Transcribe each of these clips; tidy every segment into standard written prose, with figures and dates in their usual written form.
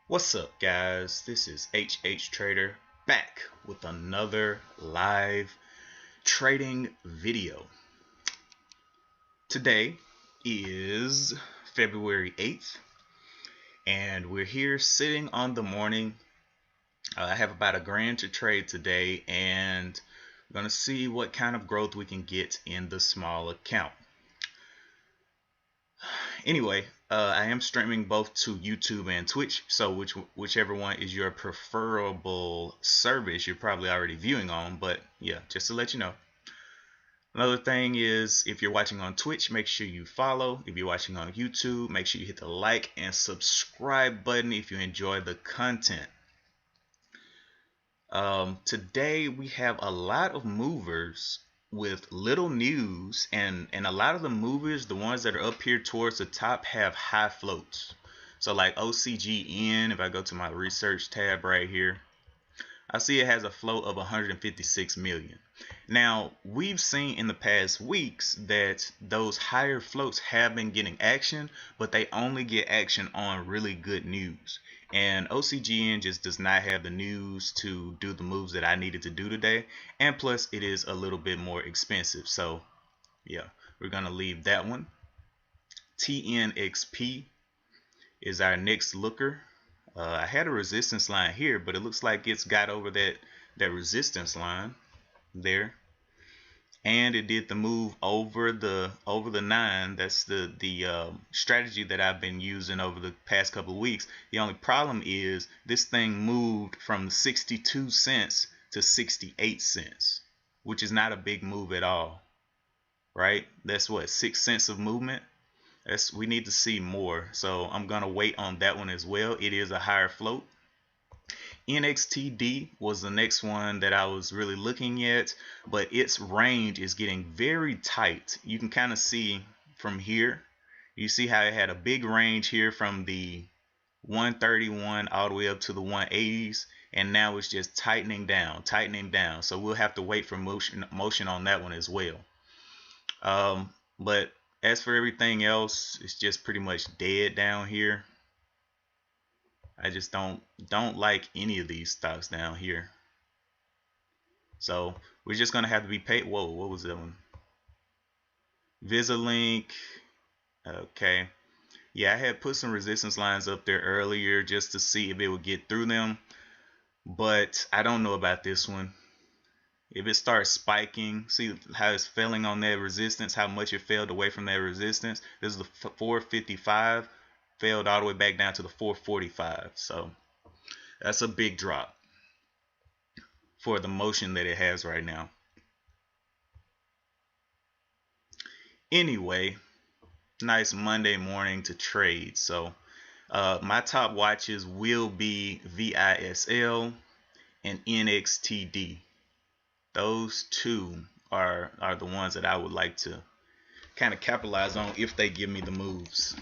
What's up, guys? This is HH Trader back with another live trading video. Today is February 8th, and we're here sitting on the morning. I have about $1,000 to trade today, and we're going to see what kind of growth we can get in the small account. Anyway, I am streaming both to YouTube and Twitch, so whichever one is your preferable service you're probably already viewing on, but yeah, just to let you know. Another thing is, if you're watching on Twitch, make sure you follow. If you're watching on YouTube, make sure you hit the like and subscribe button if you enjoy the content. Today we have a lot of movers with little news, and a lot of the movers, the ones that are up here towards the top, have high floats. So like OCGN, if I go to my research tab right here, I see it has a float of 156 million. Now, we've seen in the past weeks that those higher floats have been getting action, but they only get action on really good news. And OCGN just does not have the news to do the moves that I needed to do today. And plus, it is a little bit more expensive. So, yeah, we're going to leave that one. TNXP is our next looker. I had a resistance line here, but it looks like it's got over that resistance line there, and it did the move over the 9. That's the strategy that I've been using over the past couple of weeks. The only problem is this thing moved from 62 cents to 68 cents, which is not a big move at all, right? That's what, 6 cents of movement. We need to see more, so I'm gonna wait on that one as well. It is a higher float. NXTD was the next one that I was really looking at, but its range is getting very tight. You can kind of see from here. You see how it had a big range here from the 131 all the way up to the 180s, and now it's just tightening down. So we'll have to wait for motion on that one as well. But as for everything else, it's just pretty much dead down here. I just don't like any of these stocks down here. So we're just gonna have to be paid. Whoa, what was that one? Visalink. Okay. Yeah, I had put some resistance lines up there earlier just to see if it would get through them. But I don't know about this one. If it starts spiking, see how it's failing on that resistance, how much it failed away from that resistance. This is the 455, failed all the way back down to the 445. So that's a big drop for the motion that it has right now. Anyway, nice Monday morning to trade. So my top watches will be VISL and NXTD. Those two are the ones that I would like to kind of capitalize on if they give me the moves.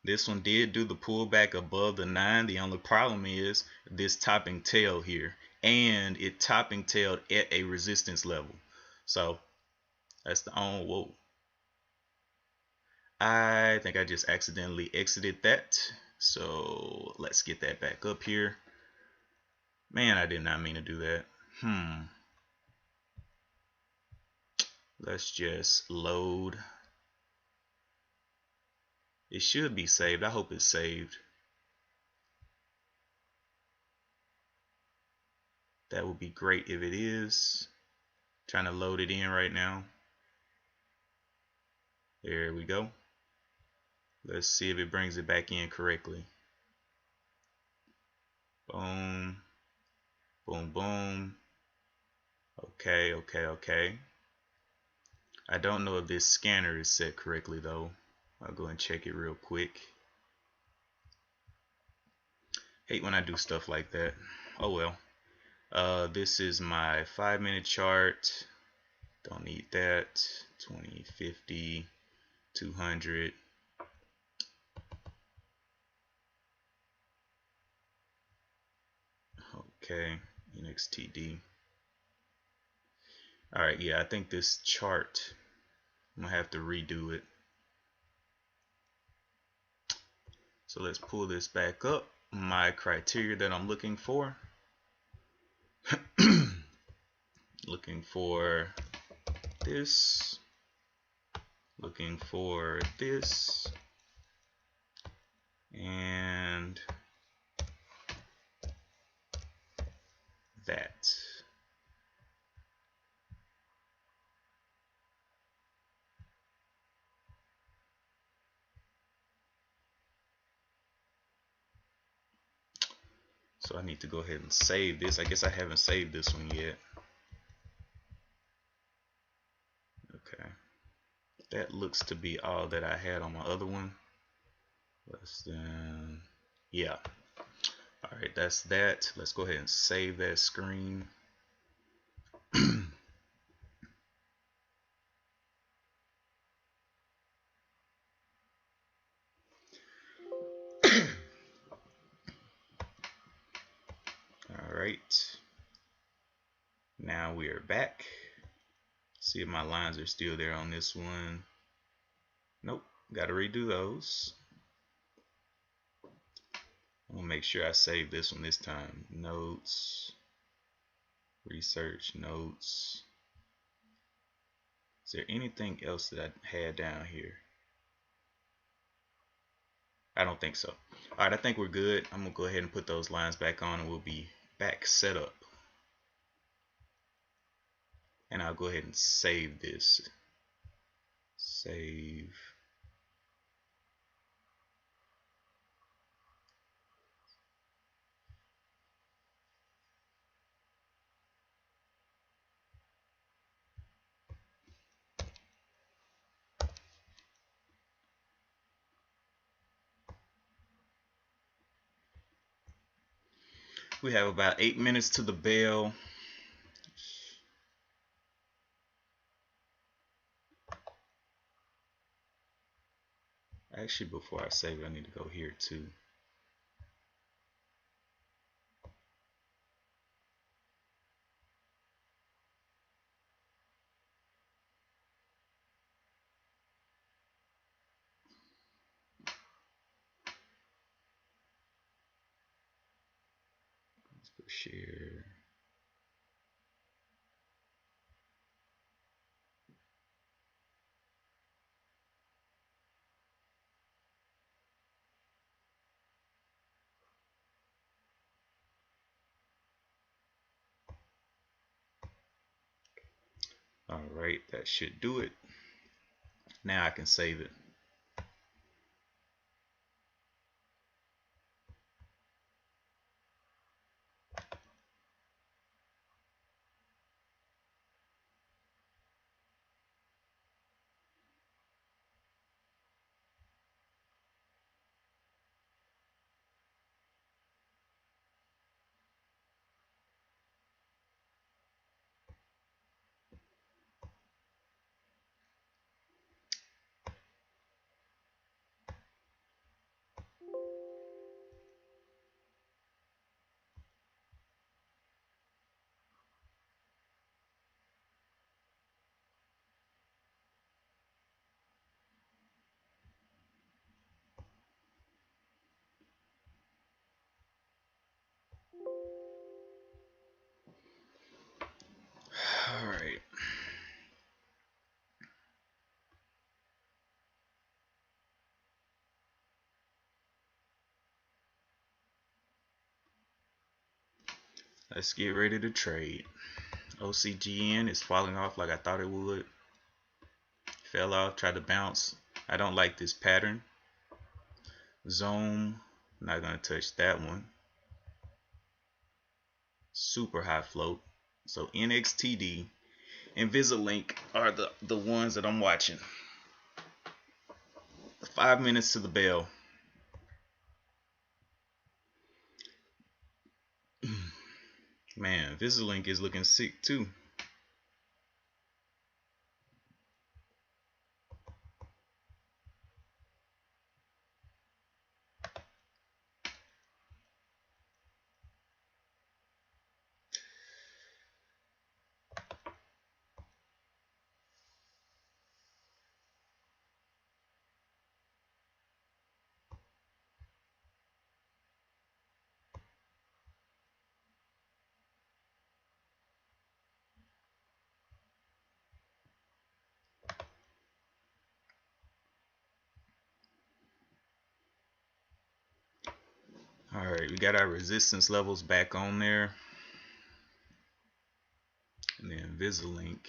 This one did do the pullback above the 9. The only problem is this topping tail here, and it topping tailed at a resistance level. So that's the only. Whoa, I think I just accidentally exited that. So let's get that back up here. Man, I did not mean to do that. Let's just load. It should be saved. I hope it's saved. That would be great if it is. Trying to load it in right now. There we go. Let's see if it brings it back in correctly. Boom. Boom, boom. Okay, okay, okay. I don't know if this scanner is set correctly though. I'll go and check it real quick. Hate when I do stuff like that. Oh well. This is my 5-minute chart. Don't need that. 20, 50, 200. Okay, NXTD. Alright, yeah, I think this chart, I'm gonna have to redo it. So let's pull this back up. My criteria that I'm looking for. Looking for this. Looking for this. And that. So I need to go ahead and save this. I guess I haven't saved this one yet. Okay. That looks to be all that I had on my other one. Less than, yeah. Alright, that's that. Let's go ahead and save that screen. Alright. Now we are back. See if my lines are still there on this one. Nope, gotta redo those. I'm gonna make sure I save this one this time. Notes, research, notes. Is there anything else that I had down here? I don't think so. Alright, I think we're good. I'm gonna go ahead and put those lines back on and we'll be back set up. And I'll go ahead and save this. Save. We have about 8 minutes to the bell. Actually, before I save it, I need to go here too. Let's go share. Alright, that should do it. Now I can save it. Alright. Let's get ready to trade. OCGN is falling off like I thought it would. Fell off, tried to bounce. I don't like this pattern. Zone, not gonna touch that one. Super high float. So NXTD and VisiLink are the ones that I'm watching. 5 minutes to the bell. Man, VisiLink is looking sick too. All right, we got our resistance levels back on there. And then VisiLink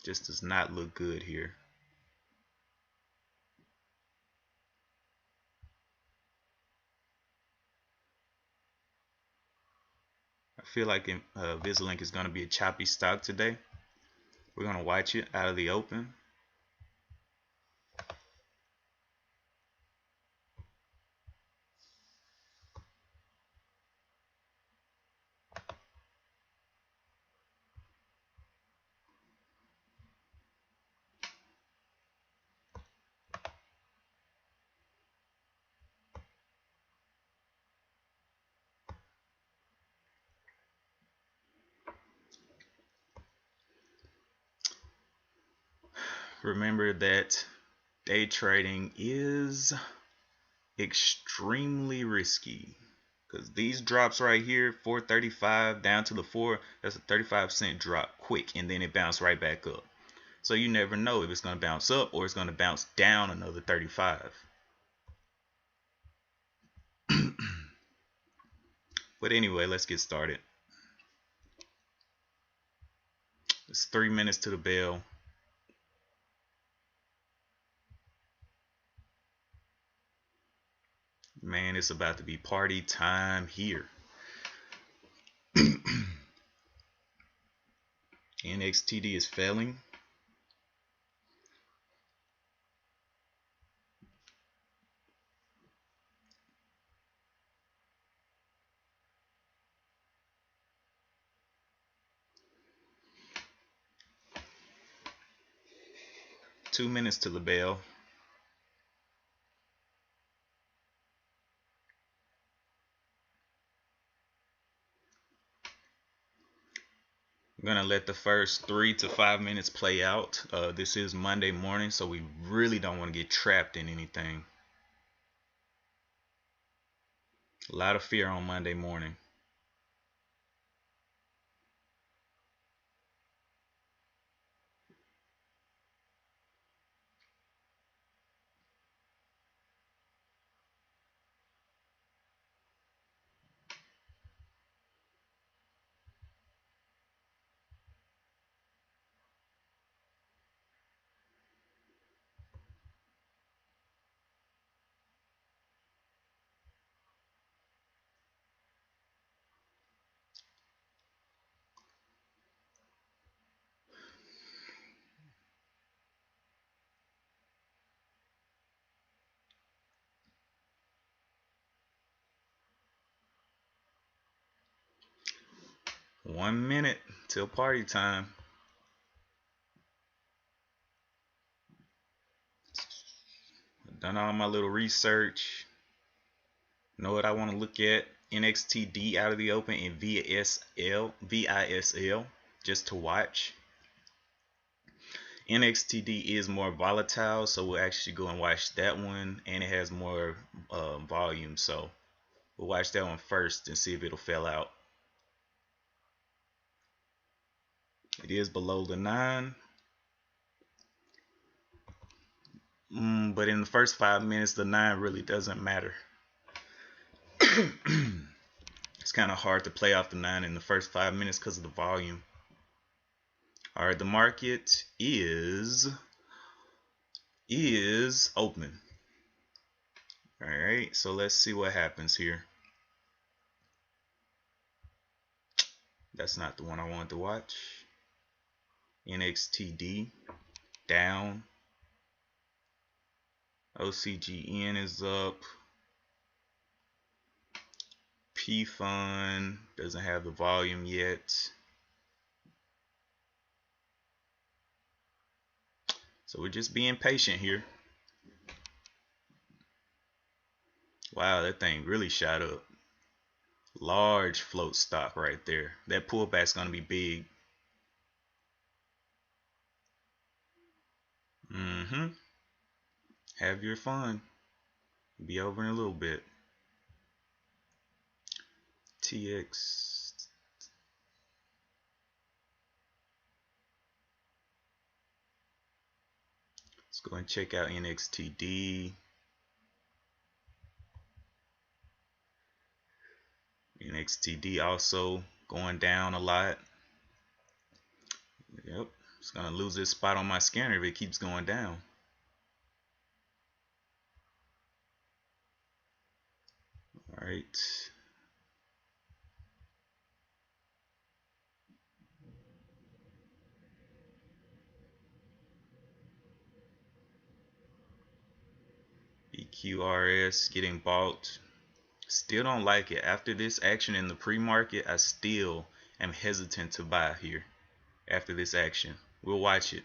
just does not look good here. I feel like VisiLink is going to be a choppy stock today. We're going to watch it out of the open. Remember that day trading is extremely risky, because these drops right here, 435 down to the 4, that's a 35-cent drop quick, and then it bounced right back up. So you never know if it's going to bounce up or it's going to bounce down another 35. But anyway, let's get started. It's 3 minutes to the bell. Man, it's about to be party time here. NXTD is failing. Two minutes to the bell. I'm gonna let the first 3 to 5 minutes play out. This is Monday morning, so we really don't want to get trapped in anything. A lot of fear on Monday morning. One minute till party time. I've done all my little research. Know what I want to look at. NXTD out of the open and VISL just to watch. NXTD is more volatile, so we'll actually go and watch that one, and it has more volume, so we'll watch that one first and see if it'll fail out. It is below the 9, but in the first 5 minutes the 9 really doesn't matter. It's kind of hard to play off the 9 in the first 5 minutes because of the volume. All right, the market is open. All right, so let's see what happens here. That's not the one I wanted to watch. NXTD down. OCGN is up. P Fund doesn't have the volume yet. So we're just being patient here. Wow, that thing really shot up. Large float stock right there. That pullback's gonna be big. Have your fun. Be over in a little bit. TX. Let's go and check out NXTD. NXTD also going down a lot. Yep, it's gonna lose this spot on my scanner if it keeps going down. All right. BQRS getting bought. Still don't like it. After this action in the pre-market, I still am hesitant to buy here. After this action, we'll watch it.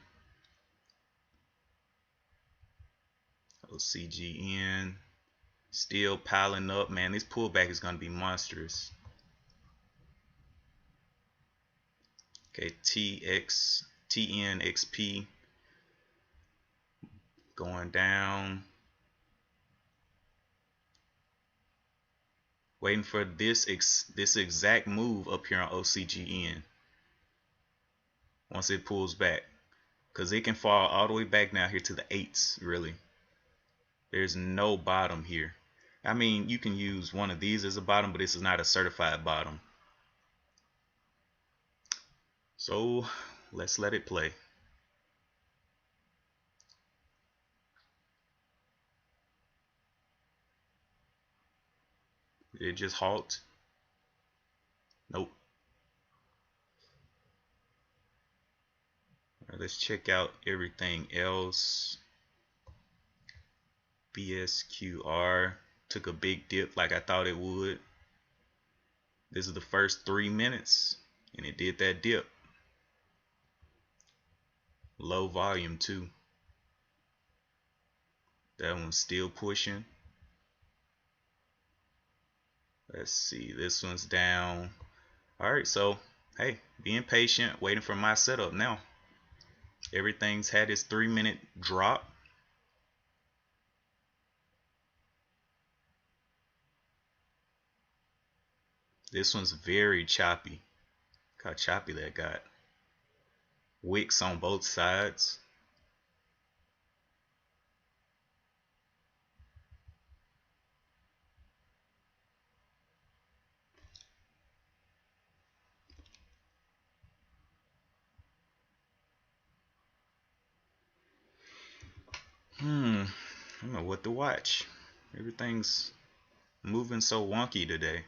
OCGN still piling up, man. This pullback is going to be monstrous. Okay, TNXP going down. Waiting for this exact move up here on OCGN. Once it pulls back, because it can fall all the way back now here to the 8s. Really, there's no bottom here. I mean, you can use one of these as a bottom, but this is not a certified bottom. So let's let it play. Did it just halt? Nope. All right, let's check out everything else. BSQR took a big dip like I thought it would. This is the first 3 minutes, and it did that dip. Low volume too. That one's still pushing. Let's see, this one's down. All right, so hey, being patient, waiting for my setup now. Everything's had its 3-minute drop. This one's very choppy. Look how choppy that got. Wicks on both sides. I don't know what to watch. Everything's moving so wonky today.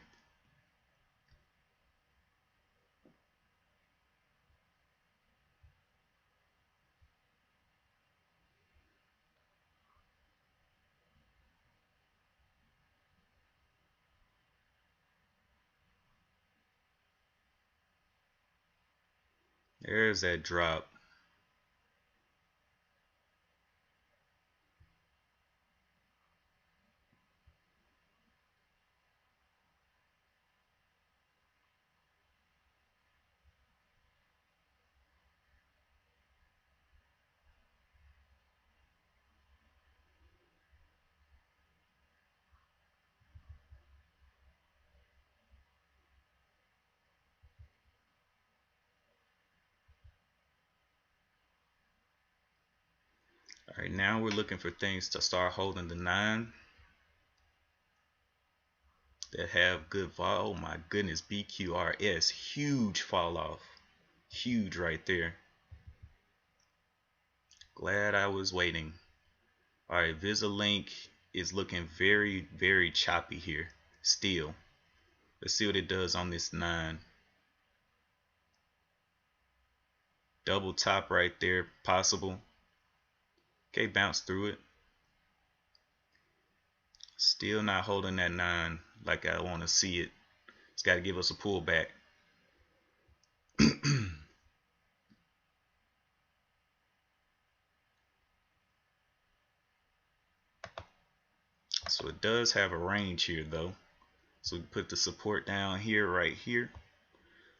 There's that drop. All right, now we're looking for things to start holding the 9 that have good vol. Oh my goodness, BQRS, huge fall off. Huge right there. Glad I was waiting. All right, VisiLink is looking very, very choppy here still. Let's see what it does on this 9. Double top right there, possible. Okay, bounce through it. Still not holding that 9 like I want to see it. It's got to give us a pullback. So it does have a range here though. So we put the support down here, right here.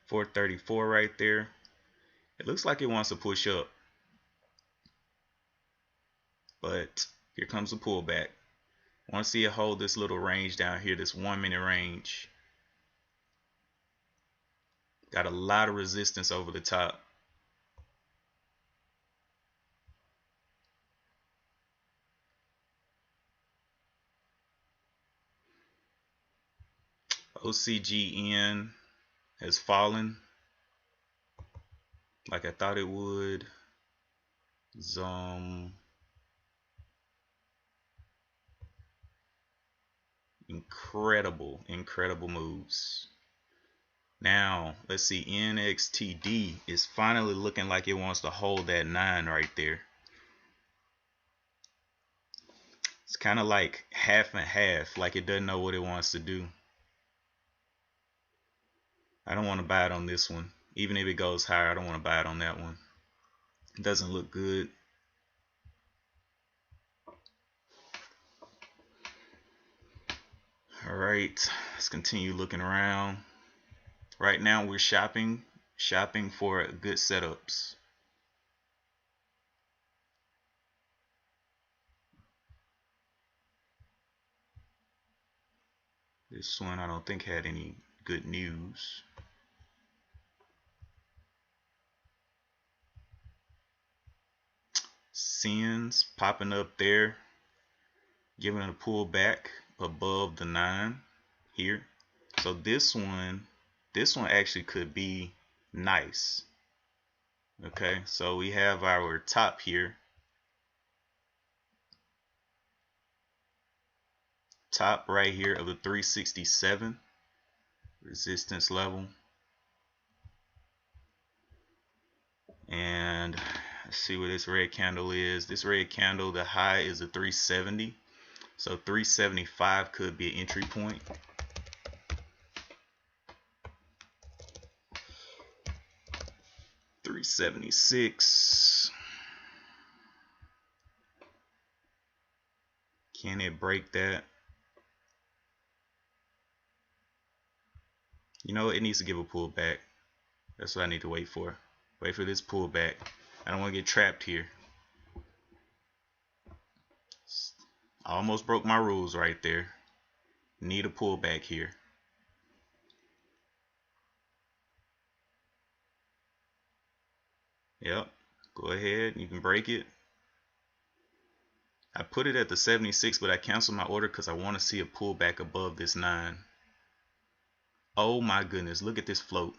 434 right there. It looks like it wants to push up. But here comes the pullback. I want to see it hold this little range down here, this 1 minute range. Got a lot of resistance over the top. OCGN has fallen like I thought it would. Incredible moves. Now let's see, NXTD is finally looking like it wants to hold that 9 right there. It's kind of like half and half, like it doesn't know what it wants to do. I don't want to buy it on this one. Even if it goes higher, I don't want to buy it on that one. It doesn't look good. All right, let's continue looking around. Right now we're shopping for good setups. This one I don't think had any good news. Sins popping up there, giving it a pullback above the 9 here. So this one actually could be nice. Okay, so we have our top here. Top right here of the 367 resistance level. And let's see what this red candle is. This red candle, the high is a 370. So 375 could be an entry point. $376. Can it break that? You know, it needs to give a pullback. That's what I need to wait for. Wait for this pullback. I don't want to get trapped here. I almost broke my rules right there. Need a pullback here. Yep. Go ahead. You can break it. I put it at the 76, but I canceled my order because I want to see a pullback above this 9. Oh my goodness. Look at this float.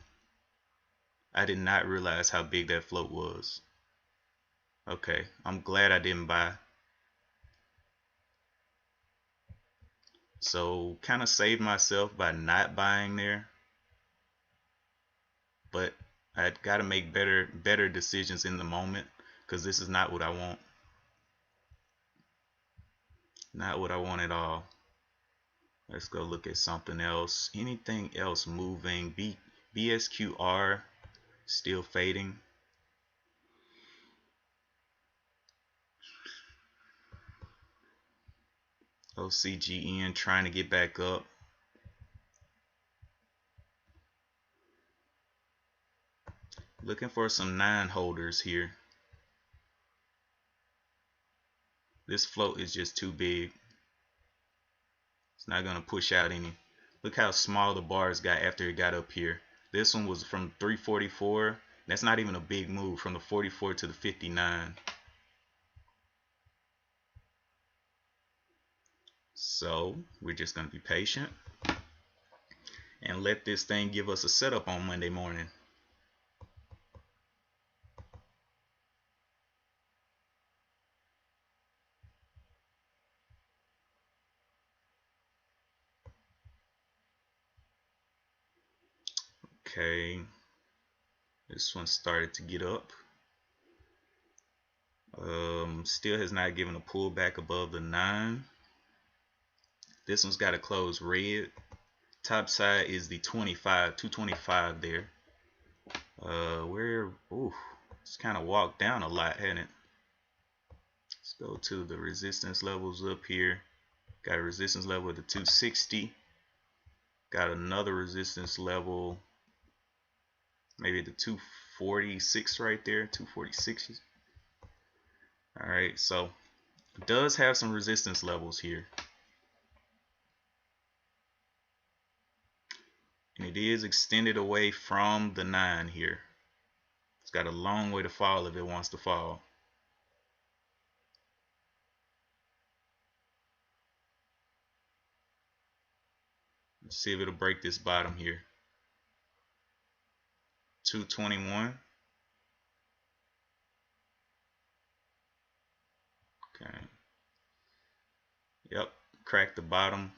I did not realize how big that float was. Okay. I'm glad I didn't buy. So kind of saved myself by not buying there. But I got to make better decisions in the moment, because this is not what I want. Not what I want at all. Let's go look at something else. Anything else moving? BSQR still fading. OCGN trying to get back up. Looking for some 9 holders here. This float is just too big. It's not gonna push out any. Look how small the bars got after it got up here. This one was from 344. That's not even a big move, from the 44 to the 59. So we're just gonna be patient and let this thing give us a setup on Monday morning. Okay, this one started to get up. Still has not given a pullback above the 9. This one's got to close red. Top side is the 25, 225 there. It's kind of walked down a lot, hasn't it? Let's go to the resistance levels up here. Got a resistance level at the 260. Got another resistance level, maybe the 246 right there, 246. All right, so it does have some resistance levels here. And it is extended away from the 9 here. It's got a long way to fall if it wants to fall. Let's see if it'll break this bottom here. 221. Okay. Yep, crack the bottom.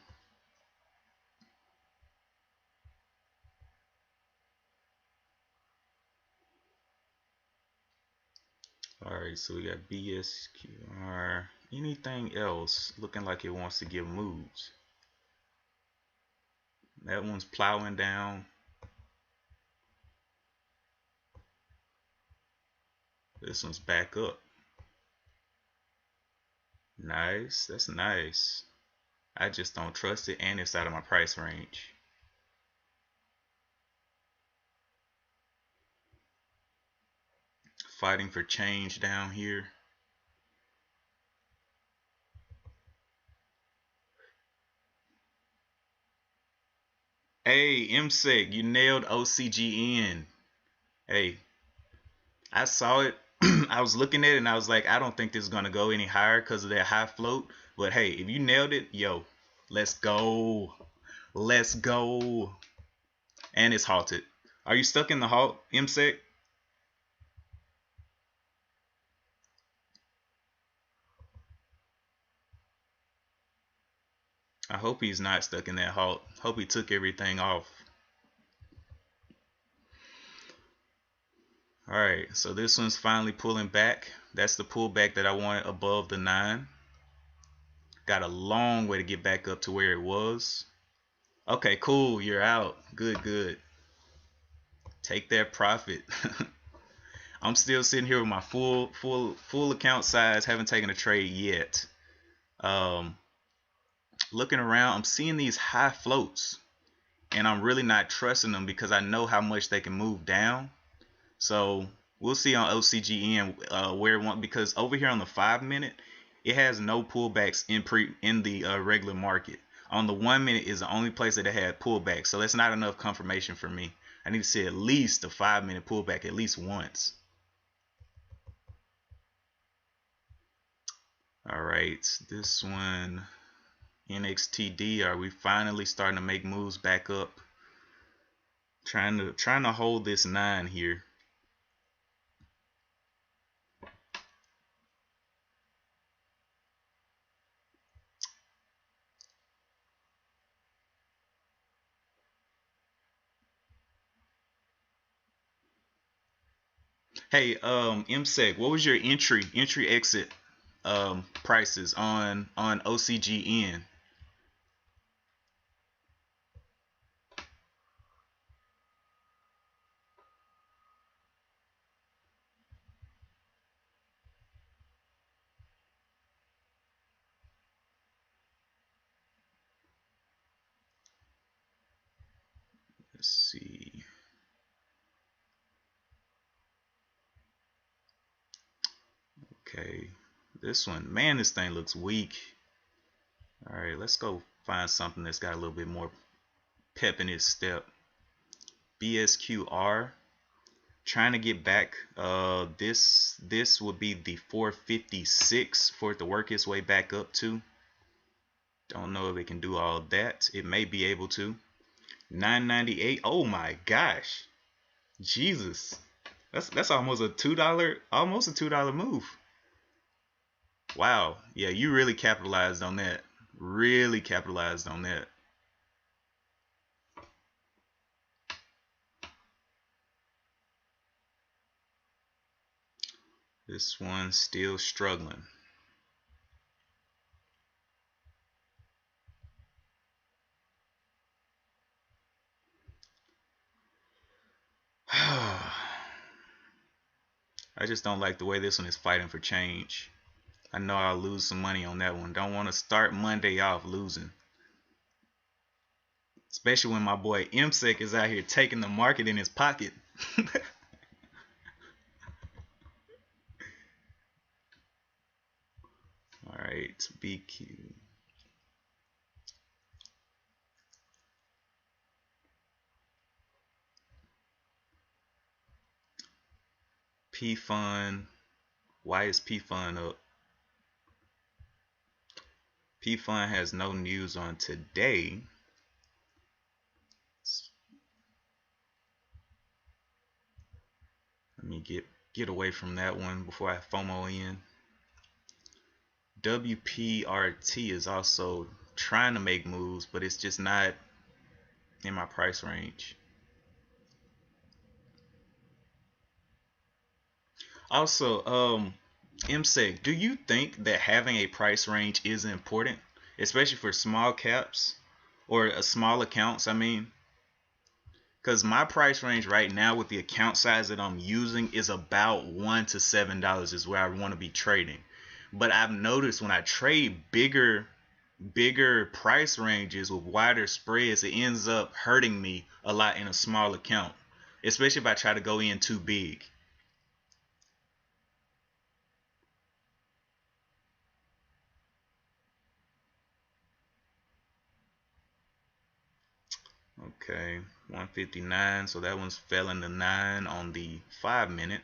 Alright, so we got BSQR. Anything else looking like it wants to give moves? That one's plowing down. This one's back up. Nice, that's nice. I just don't trust it, and it's out of my price range. Fighting for change down here. Hey, MSEC, you nailed OCGN. Hey, I saw it. I was looking at it and I was like, I don't think this is going to go any higher because of that high float. But hey, if you nailed it, yo, let's go. Let's go. And it's halted. Are you stuck in the halt, MSEC? I hope he's not stuck in that halt. Hope he took everything off. Alright, so this one's finally pulling back. That's the pullback that I wanted above the 9. Got a long way to get back up to where it was. Okay, cool. You're out. Good, good. Take that profit. I'm still sitting here with my full account size. Haven't taken a trade yet. Looking around, I'm seeing these high floats, and I'm really not trusting them because I know how much they can move down. So we'll see on OCGN where it wants, because over here on the 5-minute, it has no pullbacks in the regular market. On the 1-minute is the only place that it had pullbacks, so that's not enough confirmation for me. I need to see at least a 5-minute pullback at least once. All right, this one, NXTD. Are we finally starting to make moves back up? Trying to hold this 9 here. Hey, MSEC, what was your entry exit prices on OCGN? Let's see. Okay, this one, man, this thing looks weak. All right, let's go find something that's got a little bit more pep in its step. BSQR, trying to get back. This would be the 456 for it to work its way back up to. Don't know if it can do all that. It may be able to. 998. Oh my gosh, Jesus, that's almost a $2 move. Wow, yeah, you really capitalized on that. Really capitalized on that. This one's still struggling. I just don't like the way this one is fighting for change. I know I'll lose some money on that one. Don't want to start Monday off losing. Especially when my boy MSEC is out here taking the market in his pocket. Alright, BQ. P Fund. Why is P Fund up? P Fund has no news on today. Let me get away from that one before I FOMO in. WPRT is also trying to make moves, but it's just not in my price range. Also, MSEC, do you think that having a price range is important, especially for small caps or small accounts? I mean, because my price range right now with the account size that I'm using is about $1 to $7 is where I want to be trading. But I've noticed when I trade bigger price ranges with wider spreads, it ends up hurting me a lot in a small account, especially if I try to go in too big. Okay, 159, so that one's fell into 9 on the 5-minute.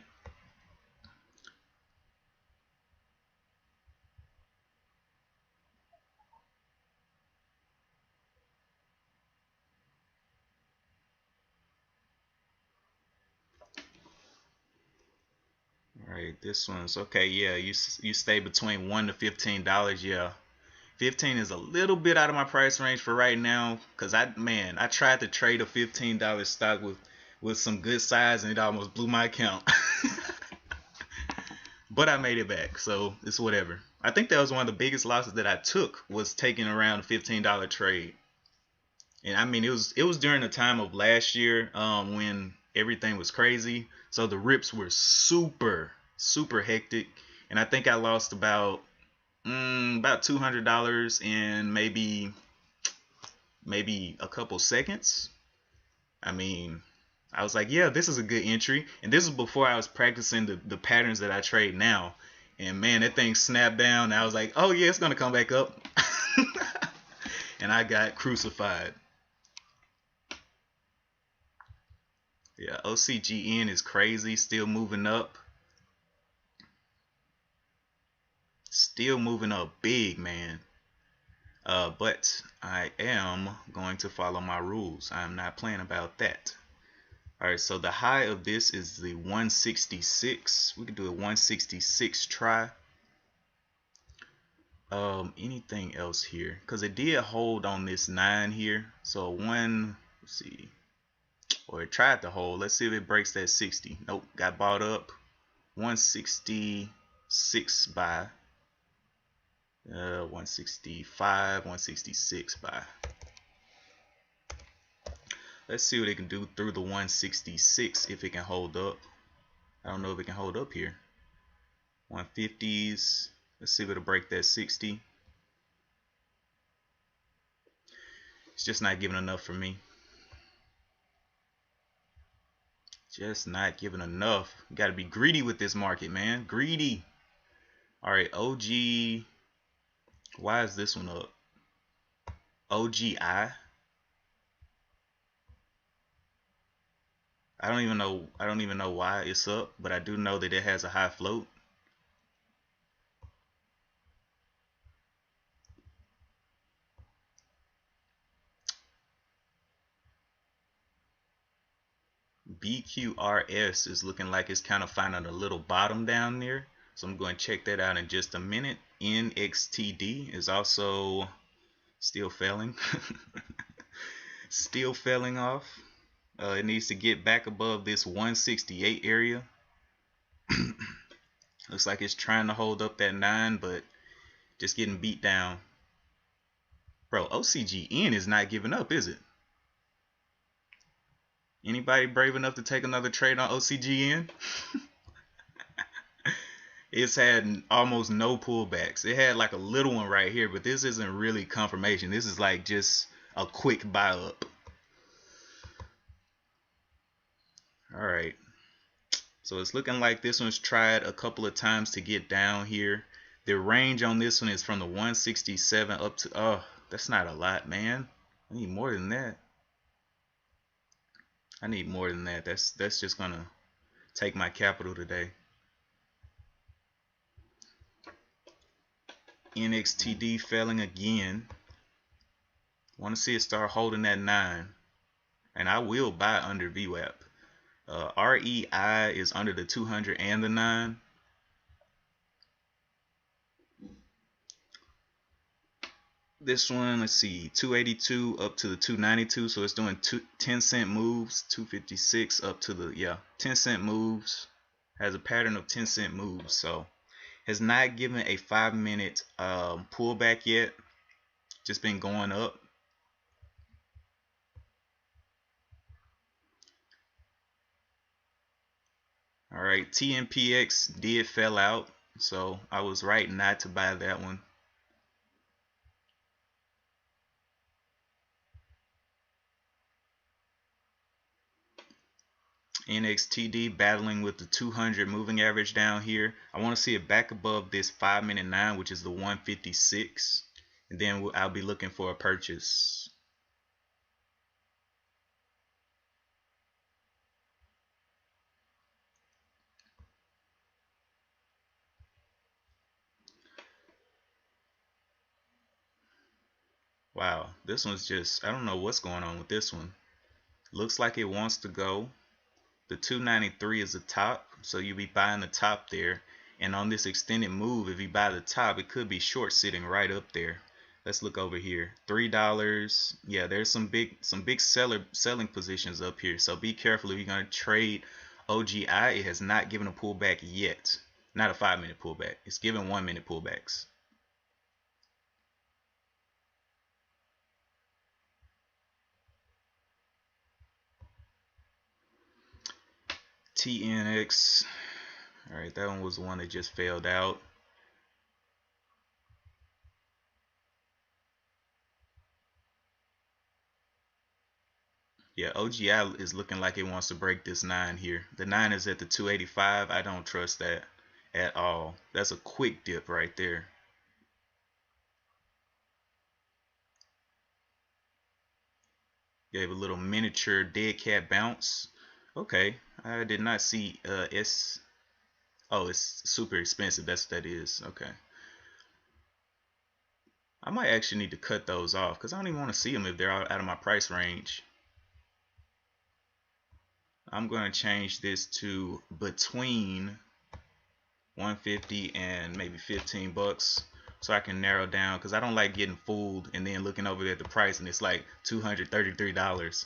Alright, this one's okay. Yeah, you stay between $1 to $15. Yeah, 15 is a little bit out of my price range for right now, because I tried to trade a $15 stock with some good size and it almost blew my account. But I made it back, so it's whatever. I think that was one of the biggest losses that I took, was taking around a $15 trade. And I mean, it was during the time of last year, when everything was crazy, so the rips were super hectic, and I think I lost about $200 in maybe a couple seconds. I mean, I was like, yeah, this is a good entry. And this is before I was practicing the patterns that I trade now. And man, that thing snapped down. And I was like, oh yeah, it's going to come back up. And I got crucified. Yeah, OCGN is crazy. Still moving up. Still moving up big, man. But I am going to follow my rules. I'm not playing about that. Alright, so the high of this is the 166. We could do a 166 try. Anything else here? Because it did hold on this 9 here. So let's see. Or it tried to hold. Let's see if it breaks that 60. Nope, got bought up. 166 buy. 165, 166 buy. Let's see what it can do through the 166 if it can hold up. I don't know if it can hold up here. 150s. Let's see if it'll break that 60. It's just not giving enough for me. Just not giving enough. You gotta be greedy with this market, man. Greedy. Alright, OG. Why is this one up? OGI. I don't even know why it's up, but I do know that it has a high float. BQRS is looking like it's kind of finding a little bottom down there, so I'm going to check that out in just a minute. NXTD is also still failing. Still failing off. It needs to get back above this 168 area. Looks like it's trying to hold up that 9, but just getting beat down. Bro, OCGN is not giving up, is it? Anybody brave enough to take another trade on OCGN? It's had almost no pullbacks. It had like a little one right here, but this isn't really confirmation. This is like just a quick buy up. All right. So it's looking like this one's tried a couple of times to get down here. The range on this one is from the 167 up to, oh, that's not a lot, man. I need more than that. I need more than that. That's just gonna take my capital today. NXTD failing again. Want to see it start holding that 9, and I will buy under VWAP. REI is under the 200 and the 9. This one, let's see, 282 up to the 292, so it's doing 10-cent moves. 256 up to the 10-cent moves. Has a pattern of 10-cent moves, so has not given a 5-minute pullback yet. Just been going up. All right, TNPX did fell out, so I was right not to buy that one. NXTD battling with the 200 moving average down here. I want to see it back above this 5-minute 9, which is the 156, and then I'll be looking for a purchase. Wow, this one's just, I don't know what's going on with this one. Looks like it wants to go. The 293 is the top, so you'll be buying the top there. And on this extended move, if you buy the top, it could be short sitting right up there. Let's look over here. $3. Yeah, there's some big selling positions up here. So be careful if you're gonna trade OGI. It has not given a pullback yet. Not a 5-minute pullback. It's given 1-minute pullbacks. TNX. All right, that one was the one that just failed out. Yeah, OGI is looking like it wants to break this 9 here. The 9 is at the 285. I don't trust that at all. That's a quick dip right there. Gave a little miniature dead cat bounce. Okay, I did not see S. Oh, it's super expensive. That's what that is. Okay. I might actually need to cut those off because I don't even want to see them if they're out of my price range. I'm going to change this to between 150 and maybe 15 bucks so I can narrow down, because I don't like getting fooled and then looking over at the price and it's like $233.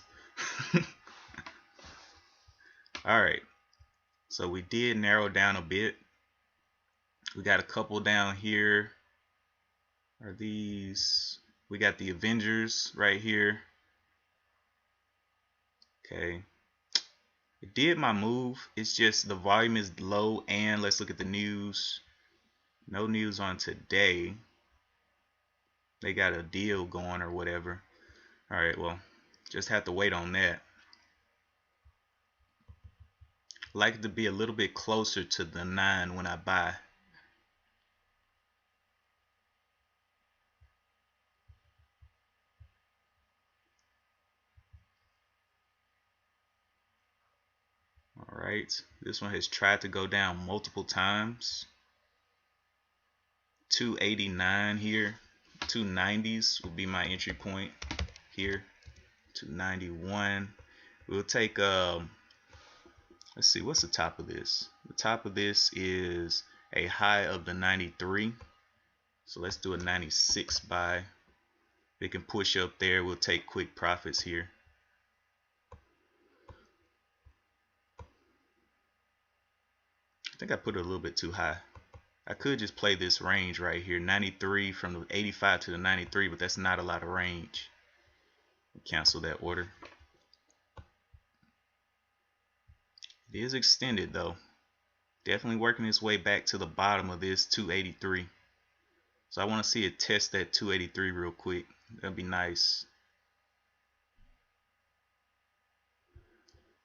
All right, so we did narrow down a bit. We got a couple down here. Are these? We got the Avengers right here. Okay, it did my move. It's just the volume is low, and let's look at the news. No news on today. They got a deal going or whatever. All right, well, just have to wait on that. Like it to be a little bit closer to the 9 when I buy. All right, this one has tried to go down multiple times. 289 here. 290s will be my entry point here. 291. We'll take let's see, what's the top of this? The top of this is a high of the 93. So let's do a 96 buy. We can push up there. We'll take quick profits here. think I put it a little bit too high. I could just play this range right here, 93 from the 85 to the 93, but that's not a lot of range. Cancel that order. It is extended though. Definitely working its way back to the bottom of this 283. So I want to see it test that 283 real quick. That'd be nice.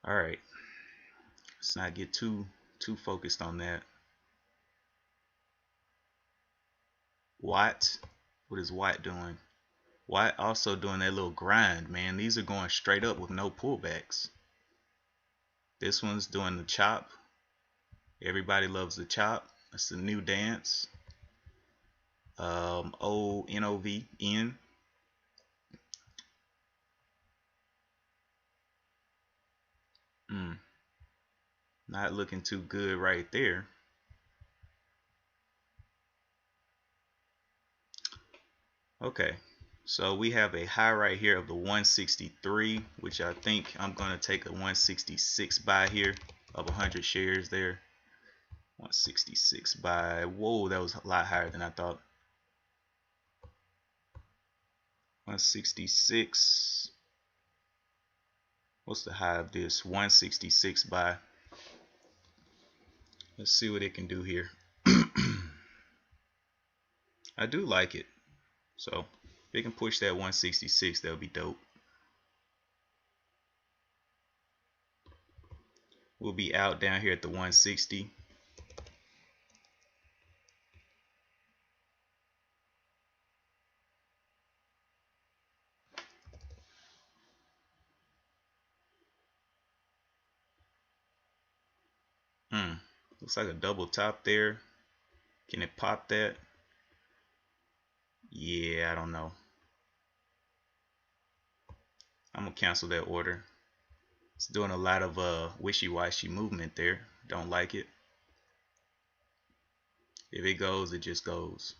All right. Let's not get too focused on that. Watt. What is Watt doing? Watt also doing that little grind, man. These are going straight up with no pullbacks. This one's doing the chop. Everybody loves the chop. That's the new dance. ONOVN. Not looking too good right there. Okay, so we have a high right here of the 163, which I think I'm going to take a 166 buy here of 100 shares there. 166 buy. Whoa, that was a lot higher than I thought. 166. What's the high of this? 166 buy. Let's see what it can do here. I do like it. So if they can push that 166, that'll be dope. We'll be out down here at the 160. Looks like a double top there. Can it pop that? Yeah, I don't know. I'm gonna cancel that order. It's doing a lot of wishy-washy movement there. Don't like it. If it goes, it just goes.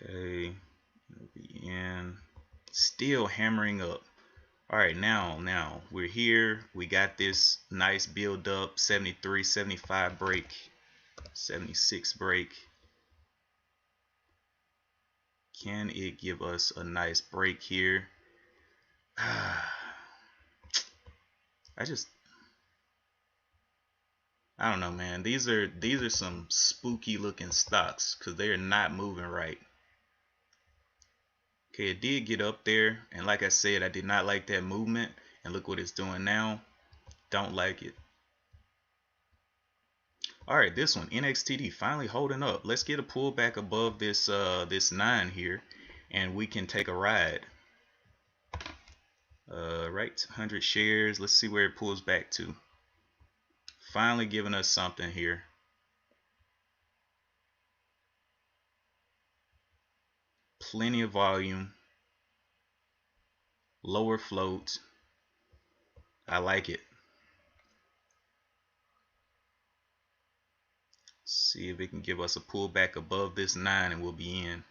Okay, it'll be in. Still hammering up. All right, now we're here. We got this nice build up. 73, 75 break, 76 break. Can it give us a nice break here? I don't know, man. These are some spooky looking stocks because they are not moving right. Okay, it did get up there, and like I said, I did not like that movement, and look what it's doing now. Don't like it. All right, this one, NXTD, finally holding up. Let's get a pullback above this this 9 here, and we can take a ride. Right, 100 shares. Let's see where it pulls back to. Finally giving us something here. Plenty of volume. Lower float. I like it. See if it can give us a pullback above this 9 and we'll be in.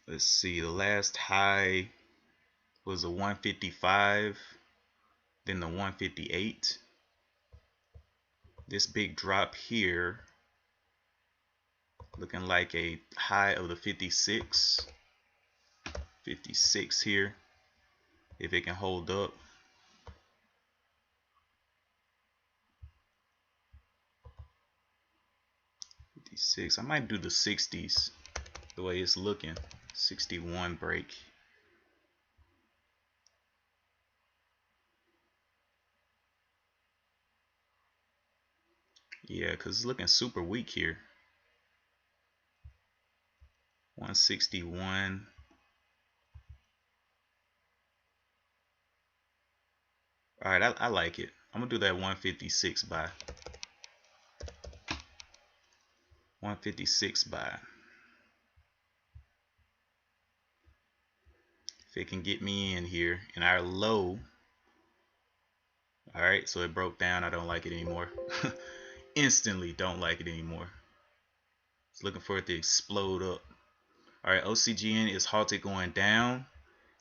Let's see, the last high was a 155, then the 158. This big drop here looking like a high of the 56 here, if it can hold up. I might do the 60s the way it's looking. 61 break. Yeah, because it's looking super weak here. 161. All right, I like it. I'm gonna do that 156 buy. 156 buy. If it can get me in here in our low. All right, so it broke down. I don't like it anymore. Instantly don't like it anymore. It's looking for it to explode up. All right, OCGN is halted going down.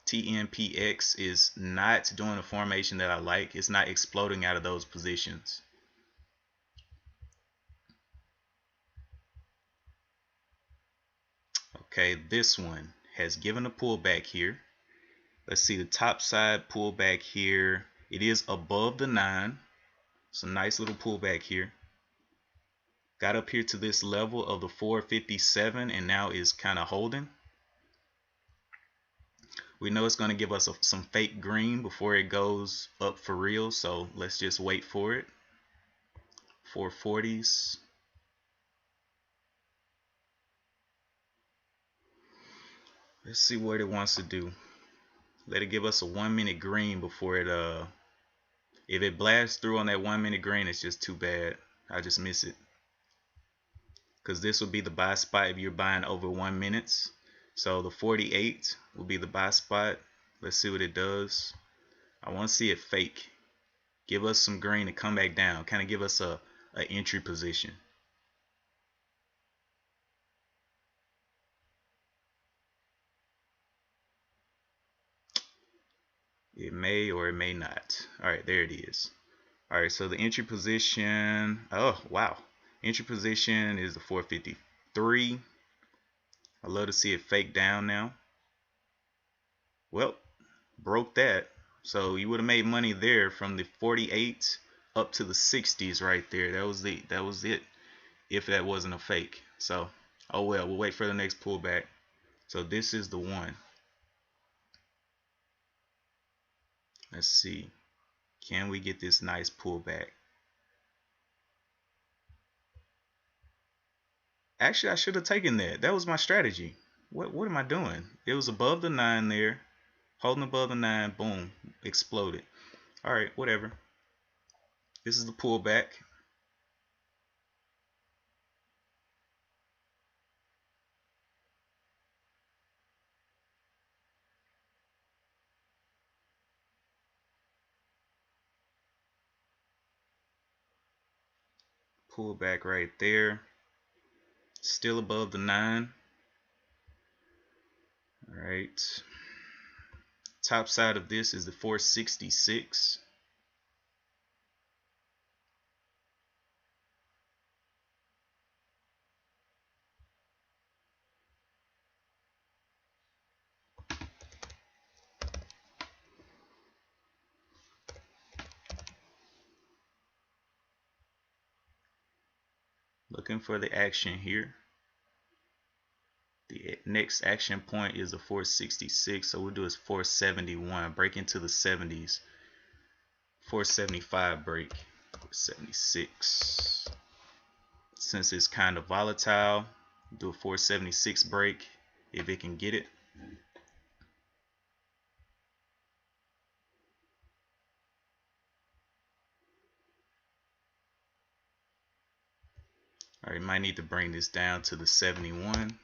TNPX is not doing a formation that I like. It's not exploding out of those positions. Okay, this one has given a pullback here. Let's see the top side pullback here. It is above the 9. Some nice little pullback here. Got up here to this level of the 457 and now is kind of holding. We know it's going to give us some fake green before it goes up for real, so let's just wait for it. 440s. Let's see what it wants to do. Let it give us a 1 minute green before it if it blasts through on that 1 minute green, it's just too bad. I just miss it. Because this will be the buy spot if you're buying over 1 minutes. So the 48 will be the buy spot. Let's see what it does. I want to see it fake. Give us some green to come back down. Kind of give us a entry position. It may or it may not. All right, there it is. All right, so the entry position. Oh, wow. Entry position is the 453. I love to see it fake down now. Well, broke that. So you would have made money there from the 48 up to the 60s right there. That was it. If that wasn't a fake. So, oh well, we'll wait for the next pullback. So this is the one. Let's see. Can we get this nice pullback? Actually, I should have taken that. That was my strategy. What am I doing? It was above the 9 there. Holding above the 9. Boom. Exploded. Alright, whatever. This is the pullback. Pullback right there. Still above the 9. Alright. Top side of this is the 466. Looking for the action here. The next action point is a 466, so we'll do is 471. Break into the 70s. 475 break. 476. Since it's kind of volatile, do a 476 break if it can get it. Alright, might need to bring this down to the 71.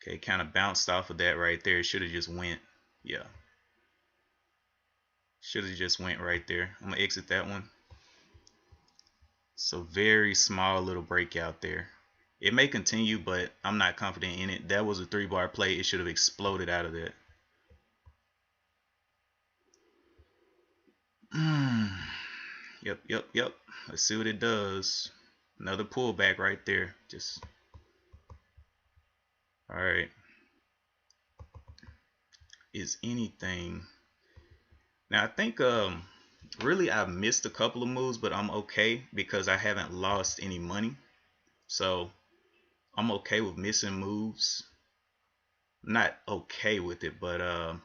Okay, kind of bounced off of that right there. It should have just went. Yeah. Should have just went right there. I'm going to exit that one. So very small little breakout there. It may continue, but I'm not confident in it. That was a 3-bar play. It should have exploded out of that. Yep. Let's see what it does. Another pullback right there. Just all right. Is anything now? I think really I've missed a couple of moves, but I'm okay because I haven't lost any money, so I'm okay with missing moves. Not okay with it, but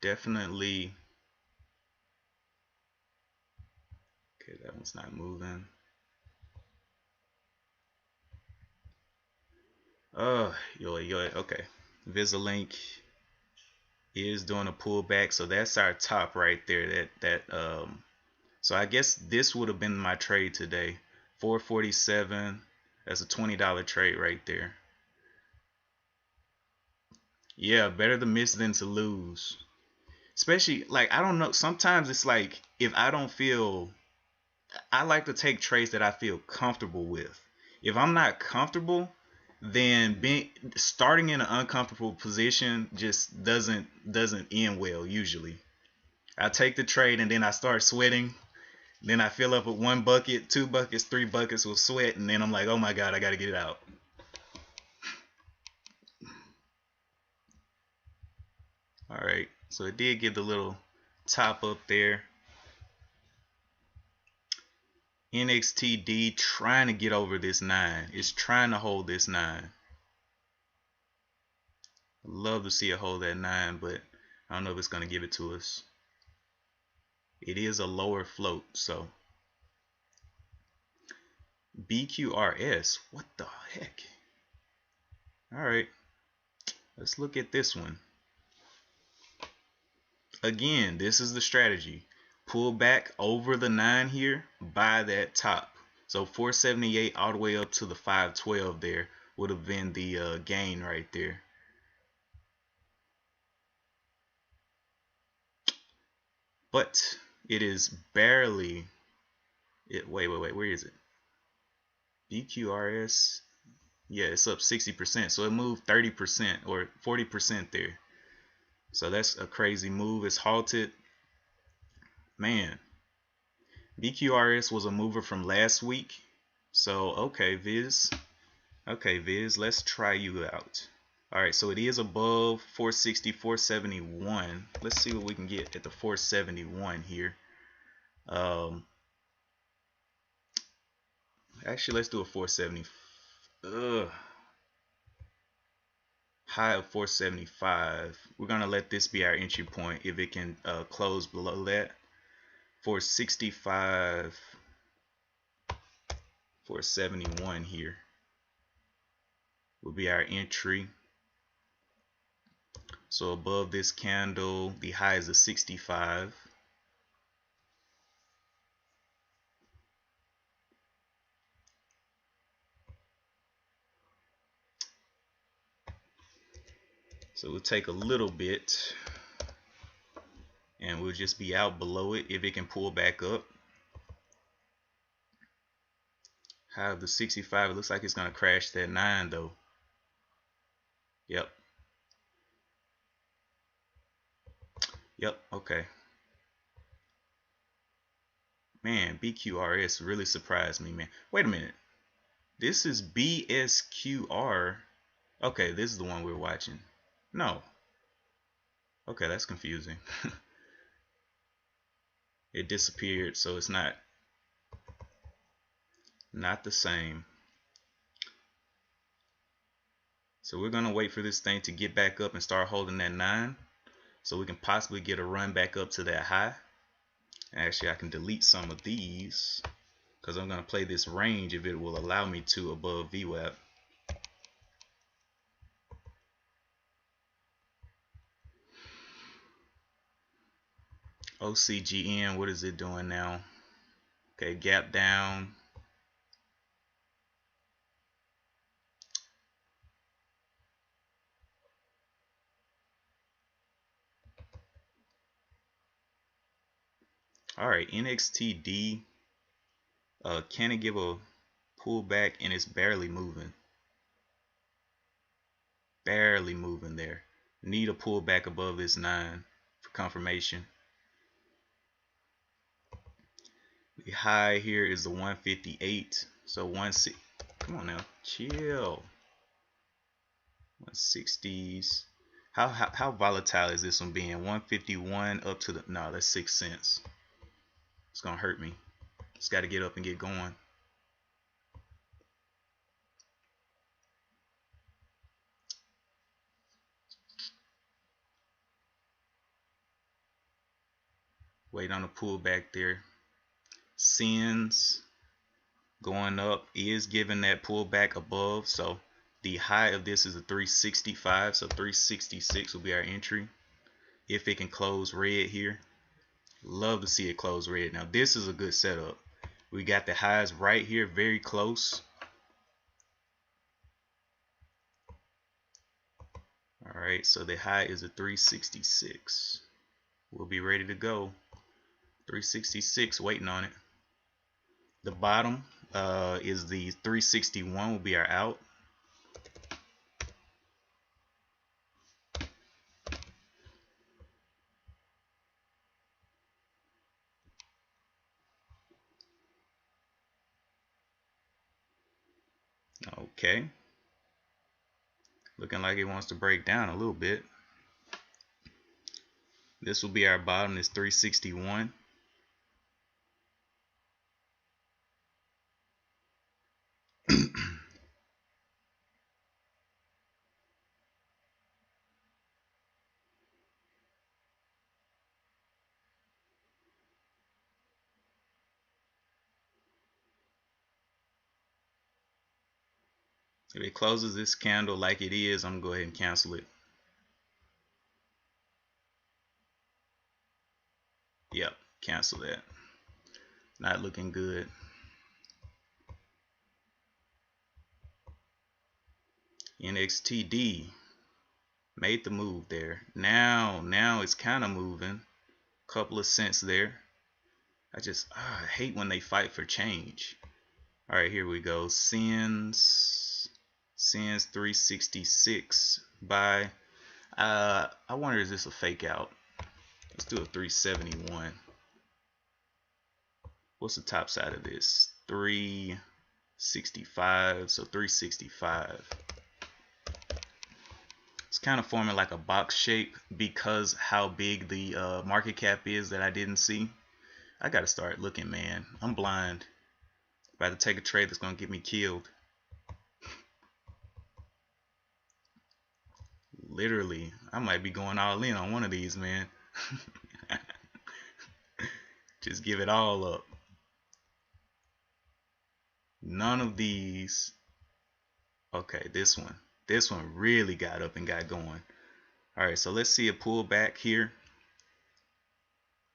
definitely. Okay, that one's not moving. Yo. Okay. Visalink is doing a pullback, so that's our top right there. So I guess this would have been my trade today. 447. That's a $20 trade right there. Yeah, better to miss than to lose. Especially, like, I don't know. Sometimes it's like if I don't feel I like to take trades that I feel comfortable with. If I'm not comfortable, then starting in an uncomfortable position just doesn't end well usually. I take the trade and then I start sweating. Then I fill up with 1 bucket, 2 buckets, 3 buckets with sweat, and then I'm like, oh my god, I gotta get it out. All right, so it did give the little top up there. NXTD trying to get over this 9. It's trying to hold this 9. Love to see it hold that 9, but I don't know if it's going to give it to us. It is a lower float, so. BQRS, what the heck? All right, let's look at this one. Again, this is the strategy. Pull back over the 9 here, buy that top. So 478 all the way up to the 512 there would have been the gain right there. But it is barely. Wait, where is it? BQRS. Yeah, it's up 60%. So it moved 30% or 40% there. So that's a crazy move. It's halted. Man, BQRS was a mover from last week. So, okay, Viz. Okay, Viz, let's try you out. All right, so it is above 460, 471. Let's see what we can get at the 471 here. Actually, let's do a 470. High of 475. We're gonna let this be our entry point. If it can close below that, 465, 471 here will be our entry. So above this candle, the high is a 65. So we'll take a little bit and we'll just be out below it if it can pull back up. High of the 65, it looks like it's going to crash that 9 though. Yep. Yep, okay. Man, BQRS really surprised me, man. Wait a minute. This is BSQR. Okay, this is the one we're watching. No. Okay, that's confusing. It disappeared, so it's not the same. So we're gonna wait for this thing to get back up and start holding that 9, so we can possibly get a run back up to that high. Actually, I can delete some of these because I'm gonna play this range if it will allow me to above VWAP. OCGN, what is it doing now? Okay, gap down. All right, NXTD. Can it give a pullback? And it's barely moving. Barely moving there. Need a pullback above this 9 for confirmation. The high here is the 158. So 16. Come on now, chill. 160s. How volatile is this one being? 151 up to the no, that's 6 cents. It's gonna hurt me. Just got to get up and get going. Wait on the pullback there. Sins going up is giving that pullback above. So the high of this is a 365. So 366 will be our entry. If it can close red here. Love to see it close red. Now this is a good setup. We got the highs right here, very close. All right, so the high is a 366. We'll be ready to go. 366, waiting on it. The bottom is the 361 will be our out. Okay. Looking like it wants to break down a little bit. This will be our bottom, is 361. If it closes this candle like it is, I'm going to go ahead and cancel it. Yep, cancel that. Not looking good. NXTD made the move there. Now it's kind of moving. Couple of cents there. I hate when they fight for change. All right, here we go. Sins 366 buy. I wonder, is this a fake out? Let's do a 371. What's the top side of this? 365. So 365. It's kind of forming like a box shape because how big the market cap is that I didn't see. I gotta start looking, man. I'm blind. About to take a trade that's gonna get me killed. Literally, I might be going all in on one of these, man. Just give it all up. None of these. Okay, this one really got up and got going. All right, so let's see a pullback here.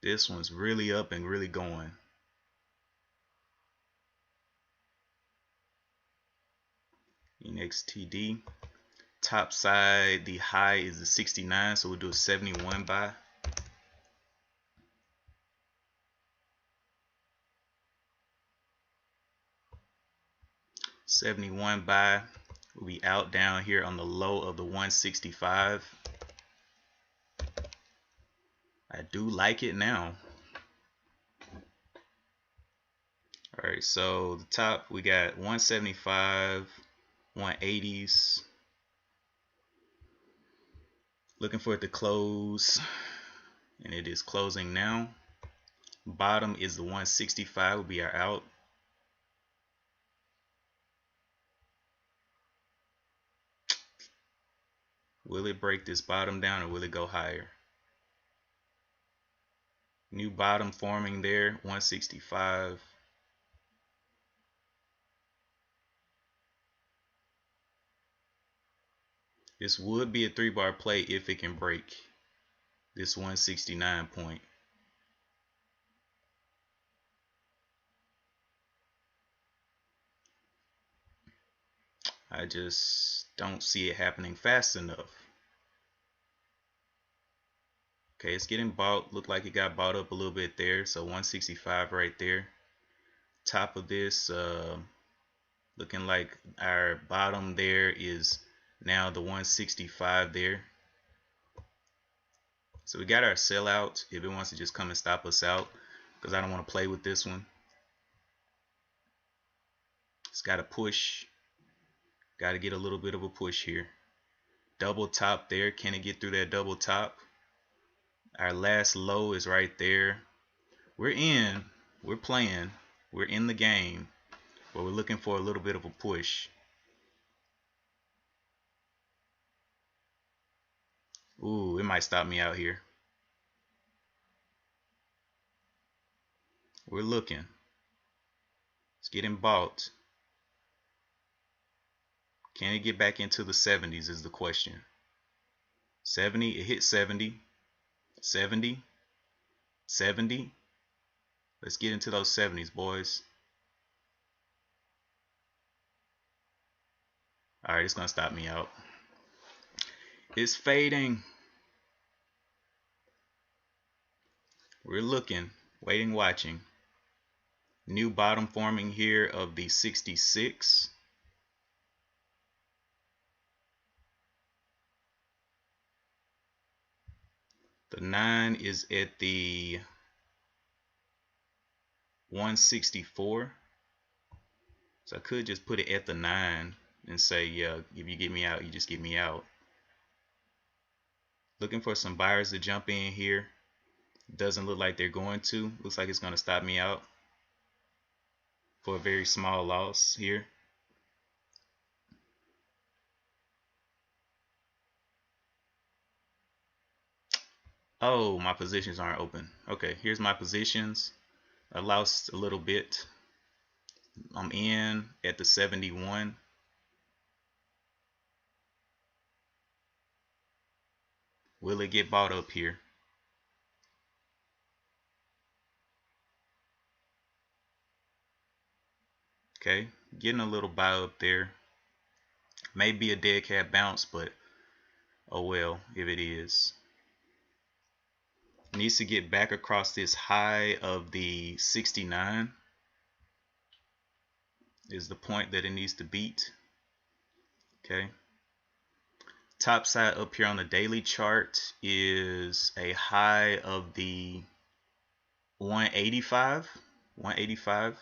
This one's really up and really going. NXTD. Top side, the high is the 69, so we'll do a 71 buy. $71 buy. We'll be out down here on the low of the 165. I do like it now. All right, so the top we got 175, 180s. Looking for it to close, and it is closing now. Bottom is the 165, will be our out. Will it break this bottom down or will it go higher? New bottom forming there, 165. This would be a 3-bar play if it can break this 169 point. I just don't see it happening fast enough. Okay, it's getting bought. Looked like it got bought up a little bit there. So 165 right there. Top of this, looking like our bottom there is now the 165 there. So we got our sellout if it wants to just come and stop us out, because I don't want to play with this one. It's got to push. Got to get a little bit of a push here. Double top there. Can it get through that double top? Our last low is right there. We're in. We're playing. We're in the game. But we're looking for a little bit of a push. Ooh, it might stop me out here. We're looking. It's getting bought. Can it get back into the 70s is the question. 70, it hit 70. 70. 70. Let's get into those 70s, boys. Alright, it's going to stop me out. It's fading. We're looking, waiting, watching. New bottom forming here of the 66. The 9 is at the 164. So I could just put it at the 9 and say, yeah, if you get me out, you just get me out. Looking for some buyers to jump in here. Doesn't look like they're going to. Looks like it's going to stop me out for a very small loss here. Oh, my positions aren't open. Okay, here's my positions. I lost a little bit. I'm in at the 71. Will it get bought up here? Okay, getting a little buy up there. Maybe a dead cat bounce, but oh well, if it is. Needs to get back across this high of the 69 is the point that it needs to beat. Okay. Top side up here on the daily chart is a high of the 185. 185.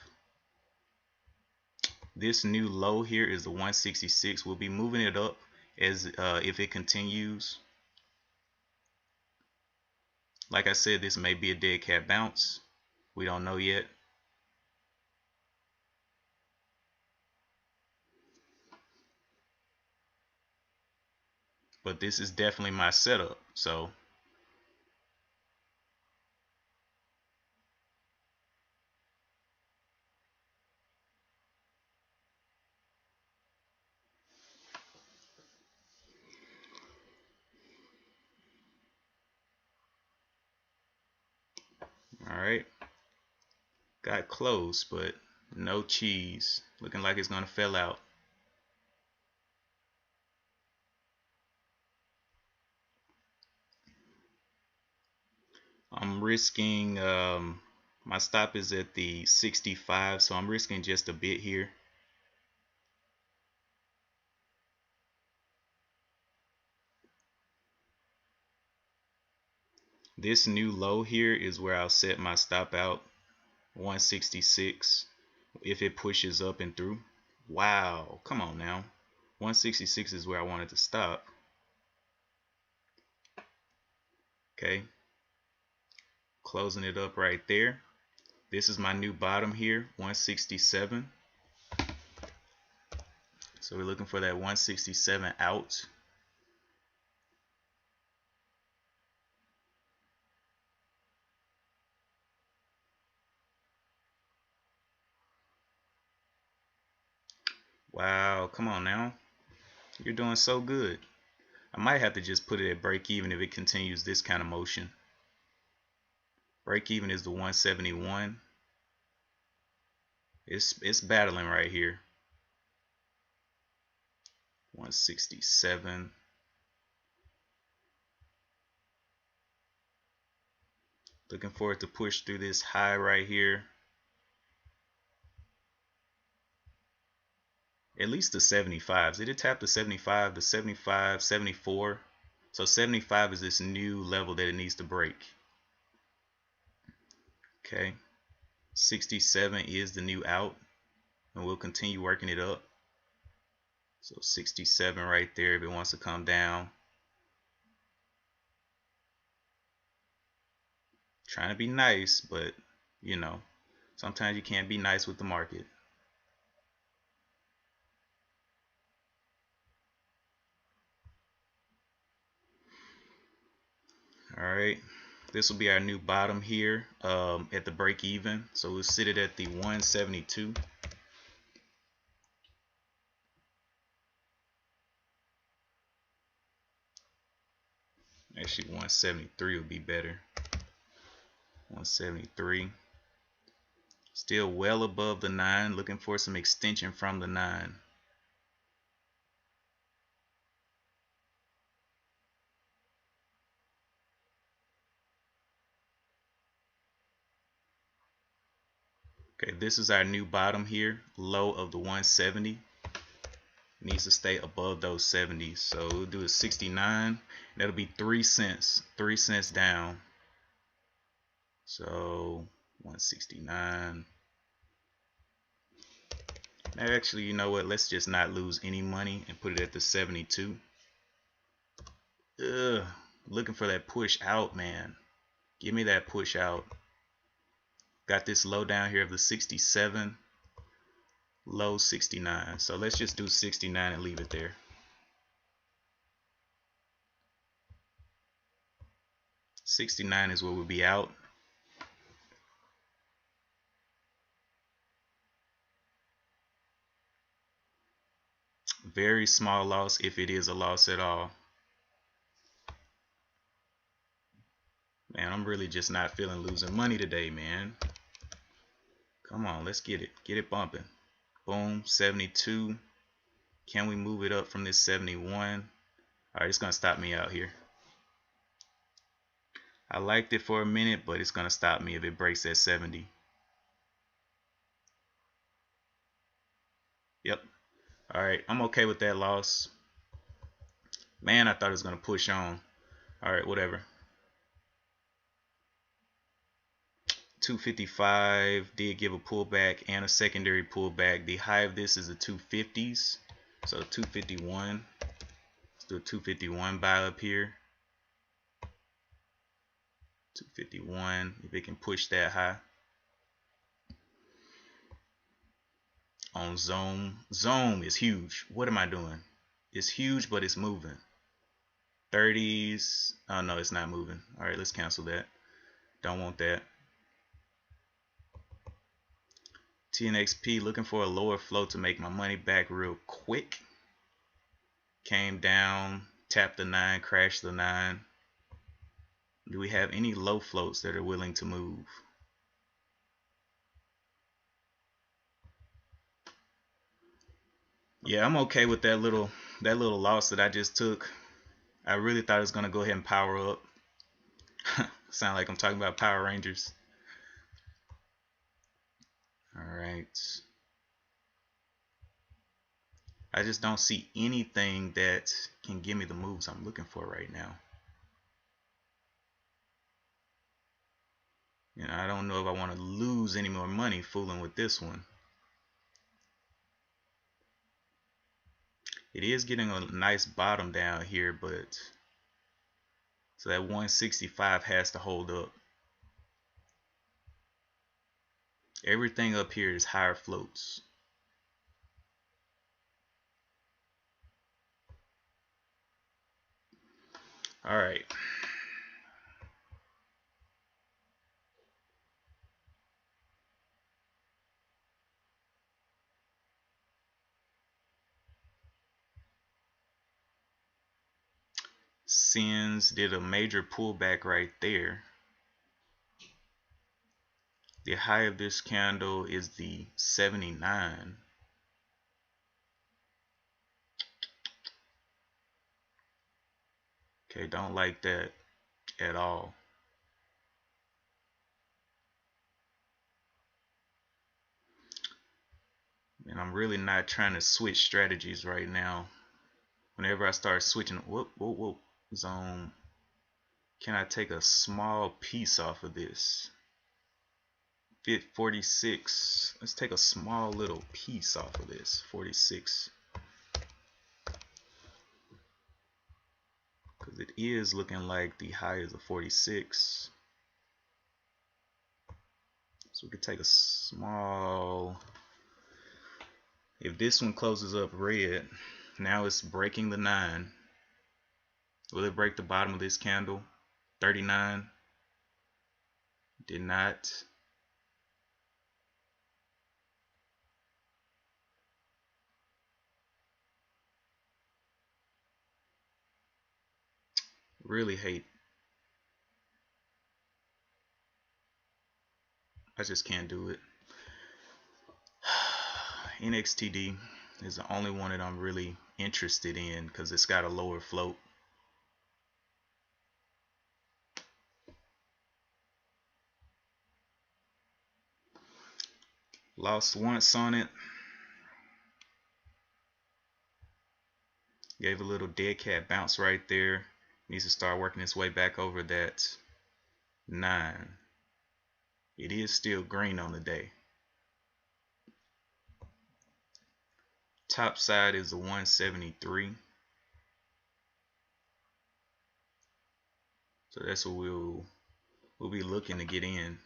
This new low here is the 166. We'll be moving it up as if it continues. Like I said, this may be a dead cat bounce. We don't know yet. But this is definitely my setup. So alright. Got close, but no cheese. Looking like it's gonna fail out. I'm risking my stop is at the 65, so I'm risking just a bit here. This new low here is where I'll set my stop out, 166, if it pushes up and through. Wow, come on now. 166 is where I wanted to stop. Okay, closing it up right there. This is my new bottom here, 167. So we're looking for that 167 out. Wow, come on now. You're doing so good. I might have to just put it at break even if it continues this kind of motion. Break even is the 171. It's battling right here. 167. Looking for it to push through this high right here. At least the 75s. Did it tap the 75, the 75, 74? So 75 is this new level that it needs to break. Okay. 67 is the new out, and we'll continue working it up. So 67 right there if it wants to come down. Trying to be nice, but you know, sometimes you can't be nice with the market. All right, this will be our new bottom here at the break even. So we'll sit it at the 172. Actually 173 would be better. 173. Still well above the 9, looking for some extension from the 9. Okay, this is our new bottom here, low of the 170. Needs to stay above those 70s. So we'll do a 69. That'll be 3 cents. 3 cents down. So 169. Actually, you know what? Let's just not lose any money and put it at the 72. Ugh, looking for that push out, man. Give me that push out. Got this low down here of the 67. Low 69. So let's just do 69 and leave it there. $69 is where we'll be out. Very small loss, if it is a loss at all. Man, I'm really just not feeling losing money today, man. Come on, let's get it. Get it bumping. Boom, 72. Can we move it up from this 71? All right, it's going to stop me out here. I liked it for a minute, but it's going to stop me if it breaks that 70. Yep. All right, I'm okay with that loss. Man, I thought it was going to push on. All right, whatever. 255 did give a pullback and a secondary pullback. The high of this is the 250s. So 251. Let's do a 251 buy up here. 251, if it can push that high. On Zoom is huge. What am I doing? It's huge, but it's moving. 30s. Oh no, it's not moving. All right, let's cancel that. Don't want that. TNXP, looking for a lower float to make my money back real quick. Came down, tapped the 9, crashed the 9. Do we have any low floats that are willing to move? Yeah, I'm okay with that little loss that I just took. I really thought it was gonna go ahead and power up. Sound like I'm talking about Power Rangers. All right. I just don't see anything that can give me the moves I'm looking for right now. You know, I don't know if I want to lose any more money fooling with this one. It is getting a nice bottom down here, but so that 165 has to hold up. Everything up here is higher floats. All right. Sins did a major pullback right there. The high of this candle is the 79. Okay, don't like that at all. And I'm really not trying to switch strategies right now. Whenever I start switching, whoa, zone. Can I take a small piece off of this? Fit 46. Let's take a small little piece off of this. 46. Because it is looking like the high is a 46. So we could take a small. If this one closes up red, now it's breaking the 9. Will it break the bottom of this candle? 39. Did not. Really hate. I just can't do it. NXTD is the only one that I'm really interested in because it's got a lower float. Lost once on it. Gave a little dead cat bounce right there. Needs to start working its way back over that 9. It is still green on the day. Top side is the 173. So that's what we'll be looking to get in.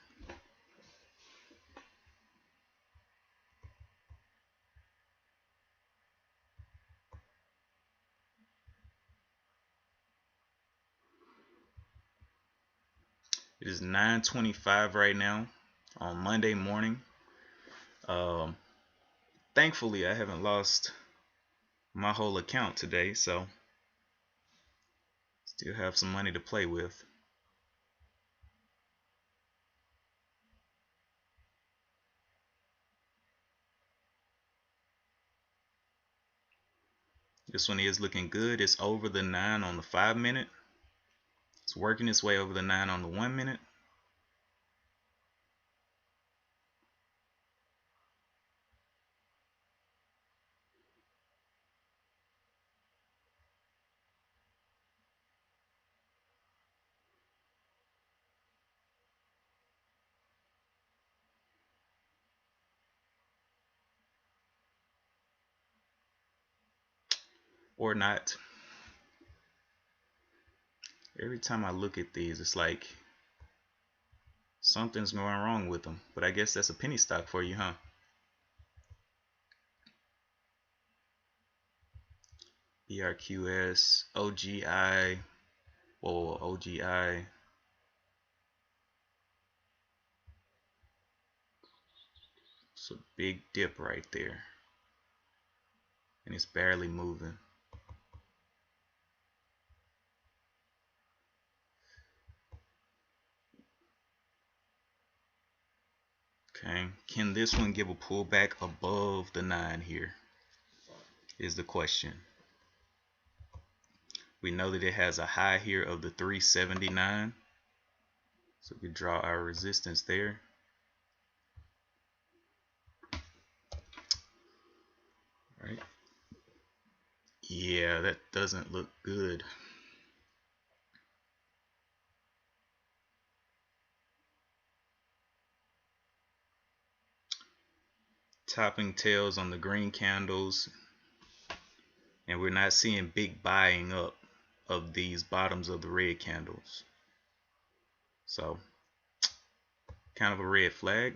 It is 9:25 right now on Monday morning. Thankfully, I haven't lost my whole account today, so still have some money to play with. This one is looking good. It's over the 9 on the 5-minute. It's working its way over the 9 on the 1-minute. Or not. Every time I look at these, it's like something's going wrong with them. But I guess that's a penny stock for you, huh? BRQS, OGI. Whoa, OGI. It's a big dip right there. And it's barely moving. Okay, can this one give a pullback above the 9 here? Is the question. We know that it has a high here of the 379. So we draw our resistance there. All right. Yeah, that doesn't look good. Topping tails on the green candles, and we're not seeing big buying up of these bottoms of the red candles. So kind of a red flag.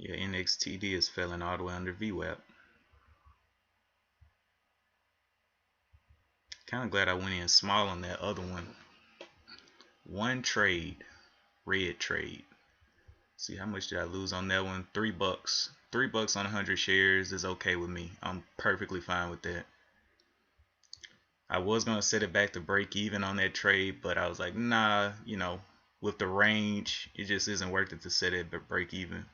Yeah, NXTD is failing all the way under VWAP. Kind of glad I went in small on that other one. One trade, red trade. See, how much did I lose on that one? $3. $3 on 100 shares is okay with me. I'm perfectly fine with that. I was gonna set it back to break even on that trade, but I was like, nah, you know, with the range, it just isn't worth it to set it at break even.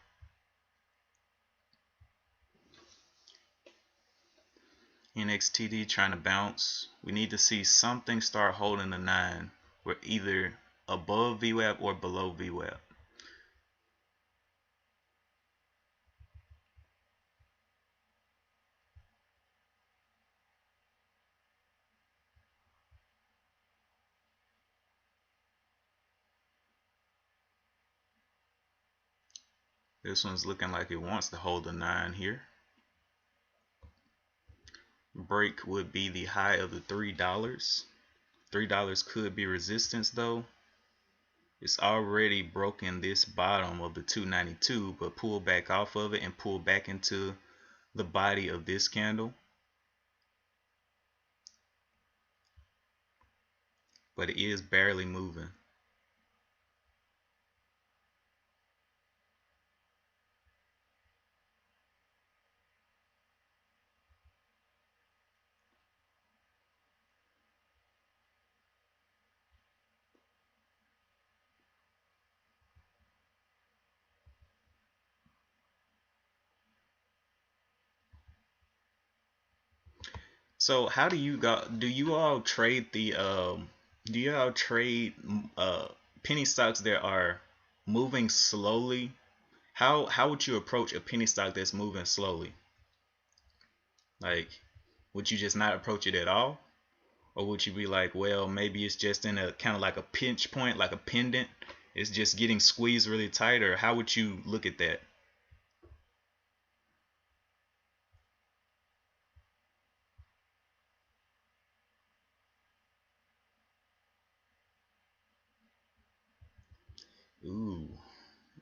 NXTD trying to bounce. We need to see something start holding the 9. We're either above VWAP or below VWAP. This one's looking like it wants to hold the 9 here. Break would be the high of the $3. $3 could be resistance though. It's already broken this bottom of the 292, but pull back off of it and pull back into the body of this candle. But it is barely moving. So how do you go? Do you all trade penny stocks that are moving slowly? How would you approach a penny stock that's moving slowly? Like, would you just not approach it at all? Or would you be like, well, maybe it's just in a kind of like a pinch point, like a pendant? It's just getting squeezed really tight, or how would you look at that? Ooh,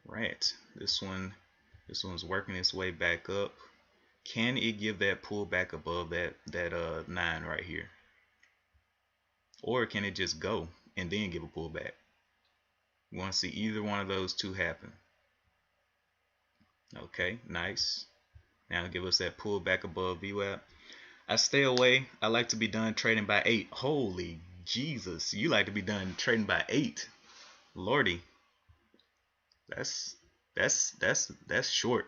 right. This one's working its way back up. Can it give that pullback above that 9 right here? Or can it just go and then give a pullback? We want to see either one of those two happen. Okay, nice. Now give us that pullback above VWAP. I stay away. I like to be done trading by 8. Holy Jesus, you like to be done trading by 8. Lordy. That's that's short.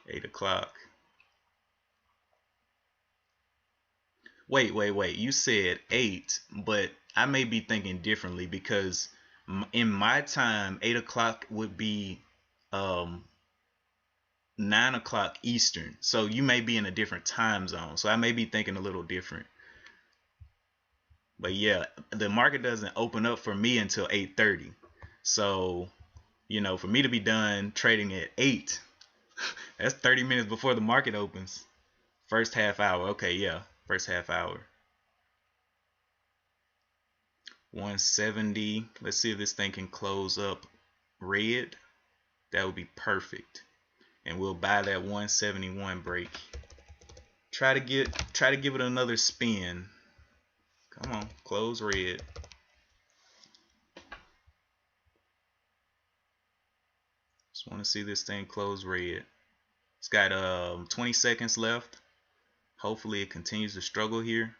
8 o'clock. Wait. You said 8, but I may be thinking differently because in my time, 8 o'clock would be um 9 o'clock Eastern. So you may be in a different time zone. So I may be thinking a little different. But yeah, the market doesn't open up for me until 8:30. So, for me to be done trading at 8, that's 30 minutes before the market opens. First half hour. Okay, yeah. First half hour. 170. Let's see if this thing can close up red. That would be perfect. And we'll buy that 171 break. Try to give it another spin. Come on, close red. Just want to see this thing close red. It's got 20 seconds left. Hopefully it continues to struggle here.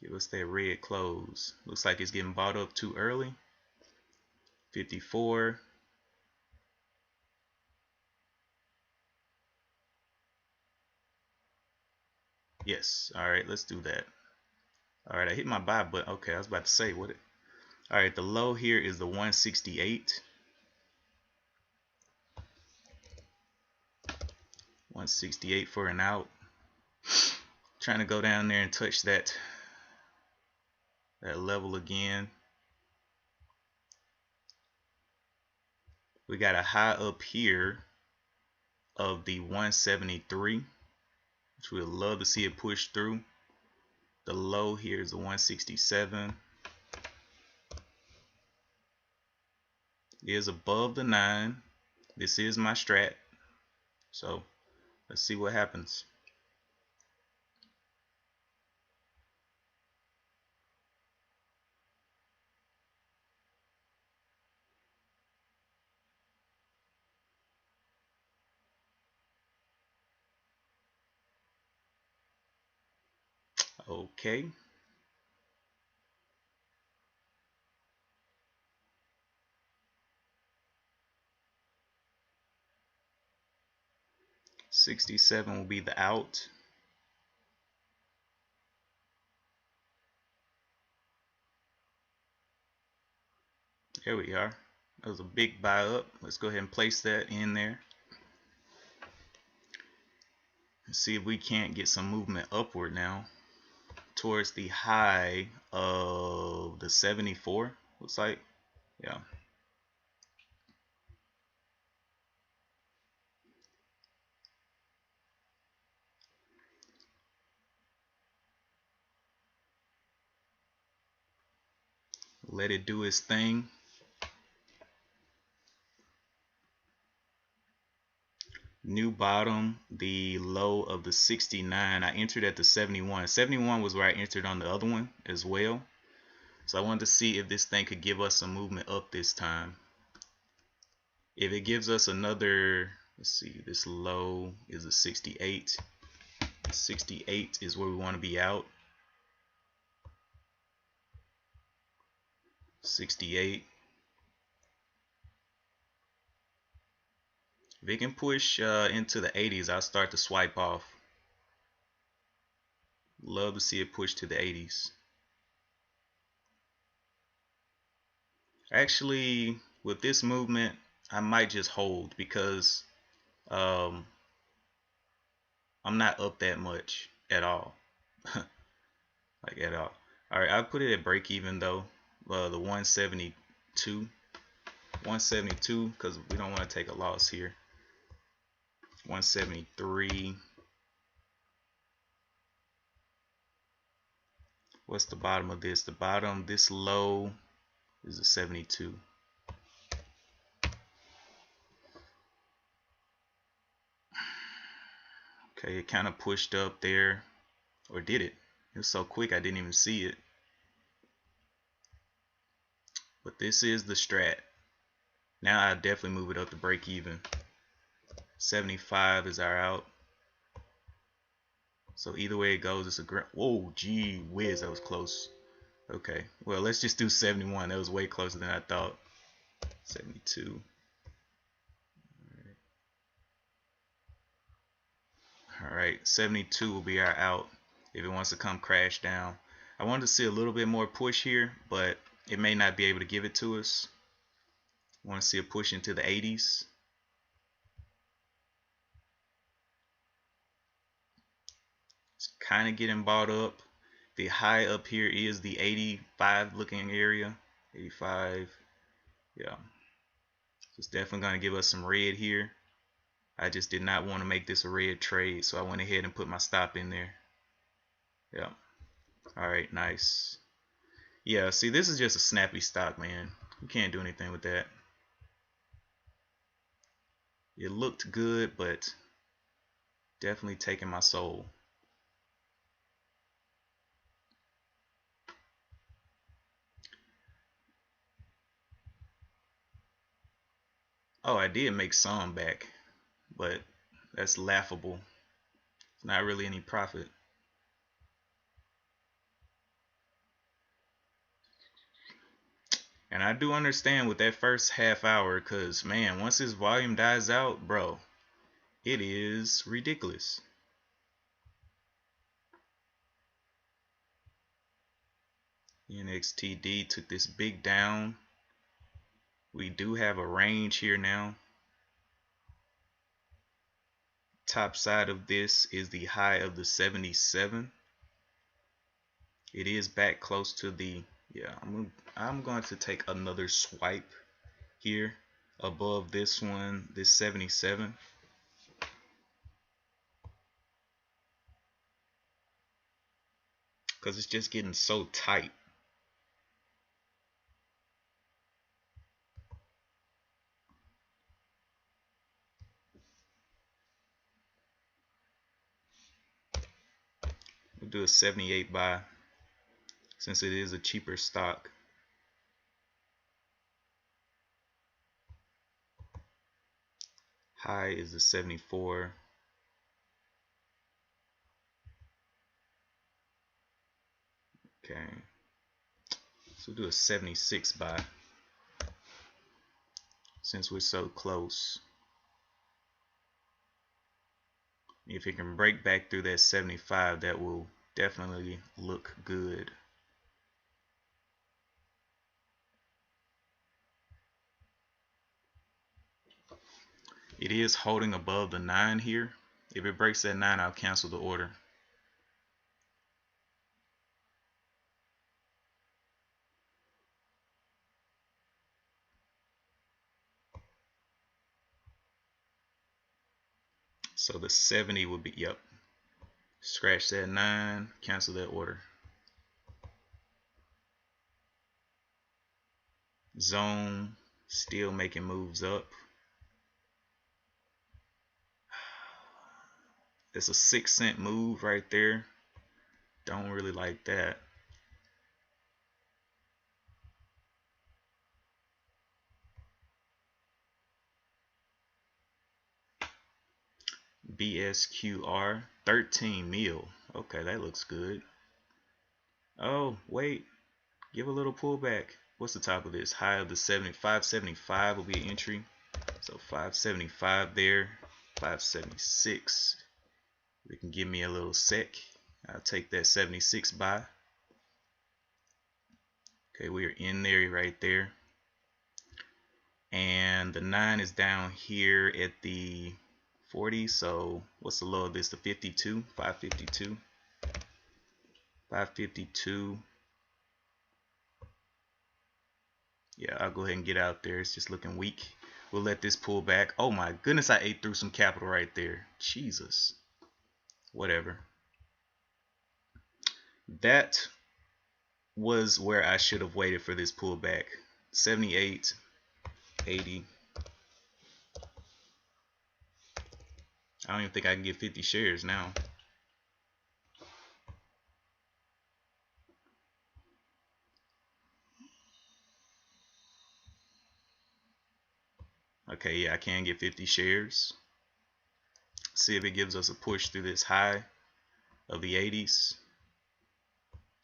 Give us that red close. Looks like it's getting bought up too early. 54. Yes. All right, let's do that. All right, I hit my buy button. Okay, I was about to say what it. All right, the low here is the 168. 168 for an out. Trying to go down there and touch that level again. We got a high up here of the 173, which we'd love to see it push through. The low here is the 167. It is above the 9. This is my strat. So let's see what happens. Okay. $67 will be the out. There we are. That was a big buy up. Let's go ahead and place that in there. Let's see if we can't get some movement upward now towards the high of the 74. Looks like, yeah. Let it do its thing. New bottom, the low of the 69. I entered at the 71. 71 was where I entered on the other one as well. So I wanted to see if this thing could give us some movement up this time. If it gives us another, let's see, this low is a 68. 68 is where we want to be out. 68. If it can push into the 80s, I'll start to swipe off. Love to see it push to the 80s. Actually, with this movement, I might just hold because I'm not up that much at all. Like at all. Alright, I'll put it at break even though. The 172. 172 because we don't want to take a loss here. 173. What's the bottom of this? The bottom, this low is a 72. Okay, it kind of pushed up there. Or did it? It was so quick I didn't even see it. But this is the strat. Now I definitely move it up to break even. 75 is our out. So either way it goes, it's a great. Whoa, gee whiz, that was close. Okay, well let's just do 71. That was way closer than I thought. 72. All right, 72 will be our out if it wants to come crash down. I wanted to see a little bit more push here, but it may not be able to give it to us. I want to see a push into the 80s. It's kind of getting bought up. The high up here is the 85 looking area. 85. Yeah. So it's definitely going to give us some red here. I just did not want to make this a red trade, so I went ahead and put my stop in there. Yeah. Alright, nice. Yeah, see, this is just a snappy stock, man. You can't do anything with that. It looked good, but definitely taking my soul. Oh, I did make some back, but that's laughable. It's not really any profit. And I do understand with that first half hour, because man, once his volume dies out, bro, it is ridiculous. NXTD took this big down. We do have a range here now. Top side of this is the high of the 77. It is back close to the, yeah, I'm going to take another swipe here above this one, this 77. Because it's just getting so tight. We'll do a 78 buy since it is a cheaper stock. High is the 74. Okay. So we'll do a 76 buy since we're so close. If it can break back through that 75, that will definitely look good. It is holding above the 9 here. If it breaks that 9, I'll cancel the order. So the 70 would be, yep. Scratch that 9, cancel that order. Zone, still making moves up. It's a 6-cent move right there. Don't really like that. BSQR 13 mil. Okay, that looks good. Oh, wait. Give a little pullback. What's the top of this? High of the 75. 75 will be an entry. So 575 there, 576. They can give me a little sec. I'll take that 76 buy. Okay, we are in there right there. And the 9 is down here at the 40. So what's the low of this? The 52, 552. 552. Yeah, I'll go ahead and get out there. It's just looking weak. We'll let this pull back. Oh my goodness, I ate through some capital right there. Jesus. Whatever. That was where I should have waited for this pullback. 78, 80. I don't even think I can get 50 shares now. Okay, yeah, I can get 50 shares. See if it gives us a push through this high of the 80s.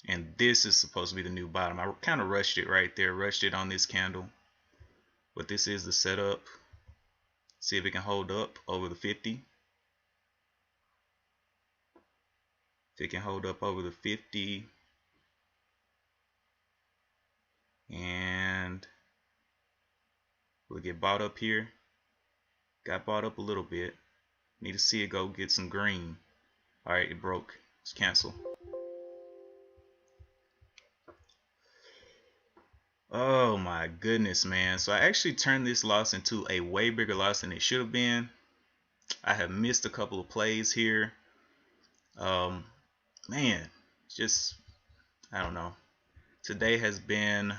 And this is supposed to be the new bottom. I kind of rushed it right there, rushed it on this candle. But this is the setup. See if it can hold up over the 50. If it can hold up over the 50. And will it get bought up here? Got bought up a little bit. Need to see it go get some green. Alright, it broke. Let's cancel. Oh my goodness, man. So I actually turned this loss into a way bigger loss than it should have been. I have missed a couple of plays here. Man, just, I don't know. Today has been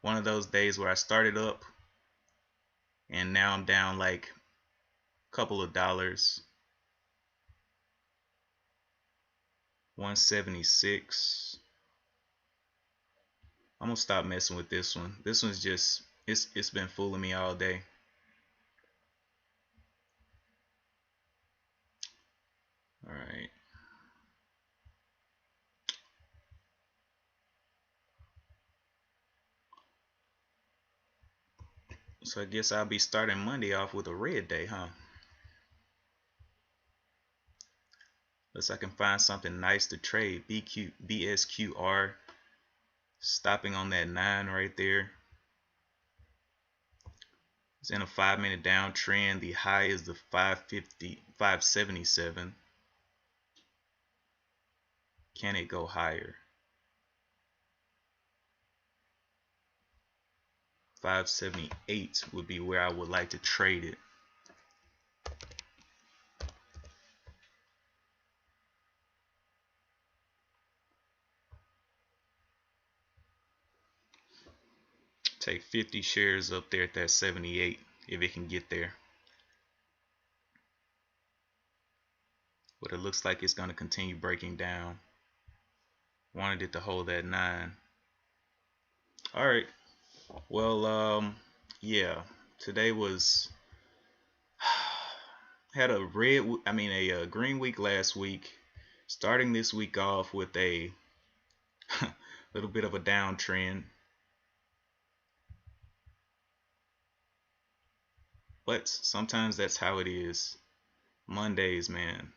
one of those days where I started up and now I'm down like a couple of dollars. 176. I'm gonna stop messing with this one. This one's just, it's been fooling me all day. All right. So I guess I'll be starting Monday off with a red day, huh? Unless I can find something nice to trade. BSQR. Stopping on that 9 right there. It's in a 5-minute downtrend. The high is the 577. Can it go higher? 578 would be where I would like to trade it. Take 50 shares up there at that 78 if it can get there. But it looks like it's going to continue breaking down. Wanted it to hold that 9. All right. Well, yeah. Today was had a green week last week. Starting this week off with a little bit of a downtrend. But sometimes that's how it is. Mondays, man.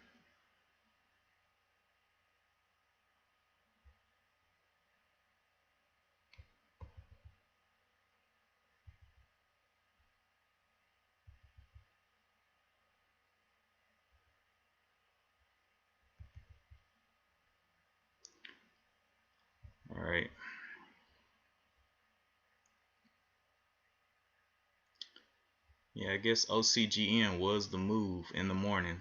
All right. Yeah, I guess OCGN was the move in the morning.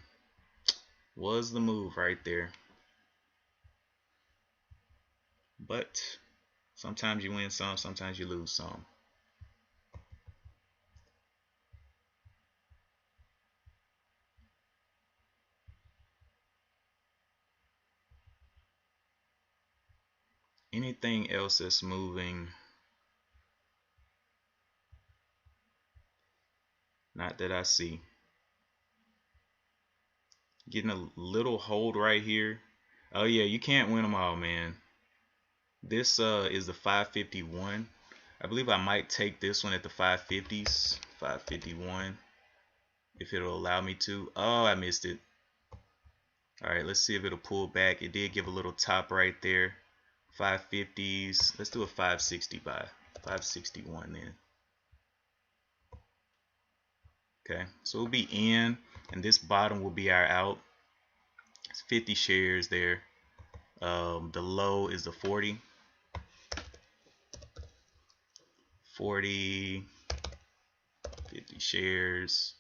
Was the move right there. But sometimes you win some, sometimes you lose some. Anything else that's moving? Not that I see. Getting a little hold right here. Oh yeah, you can't win them all, man. This is the 551. I believe I might take this one at the 550s. 551 if it'll allow me to. Oh, I missed it. All right, let's see if it'll pull back. It did give a little top right there. 550s. Let's do a 560 buy. 561 then. Okay, so we'll be in, and this bottom will be our out. It's 50 shares there. The low is the 40. 40, 50 shares.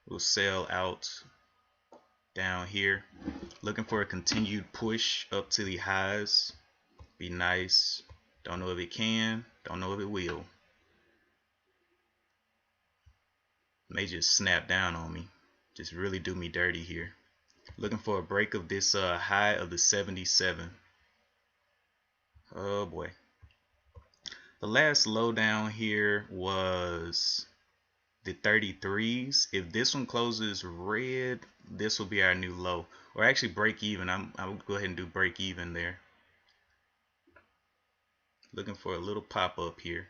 We'll sell out down here. Looking for a continued push up to the highs. Be nice. Don't know if it can. Don't know if it will. May just snap down on me. Just really do me dirty here. Looking for a break of this high of the 77. Oh boy. The last low down here was the 33s. If this one closes red, this will be our new low. Or actually break even. I'll go ahead and do break even there. Looking for a little pop up here.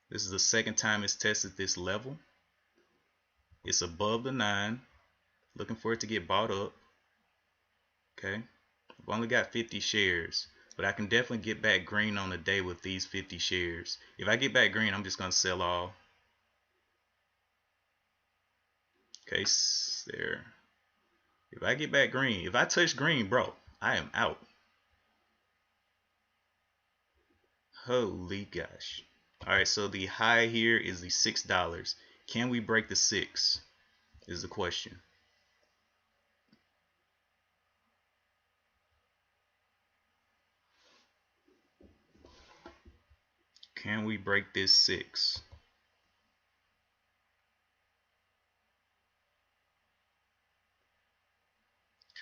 This is the second time it's tested this level. It's above the 9. Looking for it to get bought up. Okay. I've only got 50 shares. But I can definitely get back green on the day with these 50 shares. If I get back green, I'm just going to sell all. Okay, there. If I get back green, if I touch green, bro, I am out. Holy gosh. Alright, so the high here is the $6. Can we break the 6? Is the question. Can we break this 6?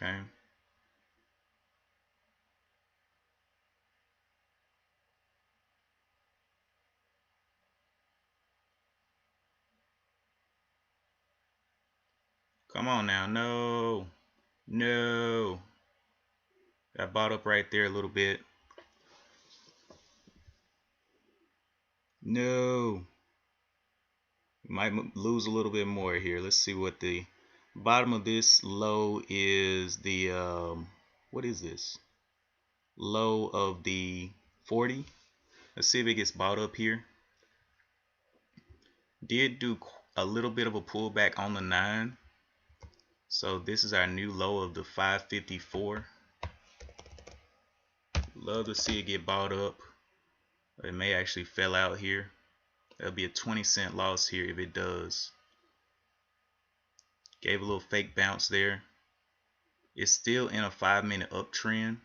Okay. Come on now. No. No. Got bought up right there a little bit. No. Might lose a little bit more here. Let's see what the bottom of this low is. The what is this? Low of the 40. Let's see if it gets bought up here. Did do a little bit of a pullback on the 9. So this is our new low of the 554. Love to see it get bought up. It may actually fell out here. That'll be a 20-cent loss here if it does. Gave a little fake bounce there. It's still in a 5-minute uptrend.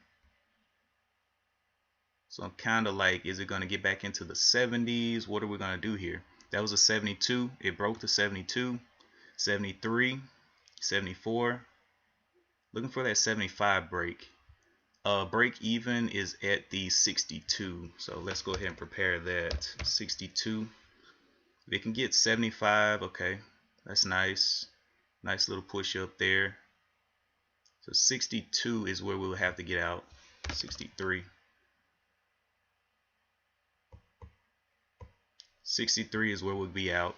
So I'm kind of like, is it going to get back into the 70s? What are we going to do here? That was a 72. It broke the 72. 73. 74. Looking for that 75 break. Break even is at the 62. So let's go ahead and prepare that. 62. If it can get 75, okay, that's nice. Nice little push up there. So 62 is where we'll have to get out. 63. 63 is where we'll be out.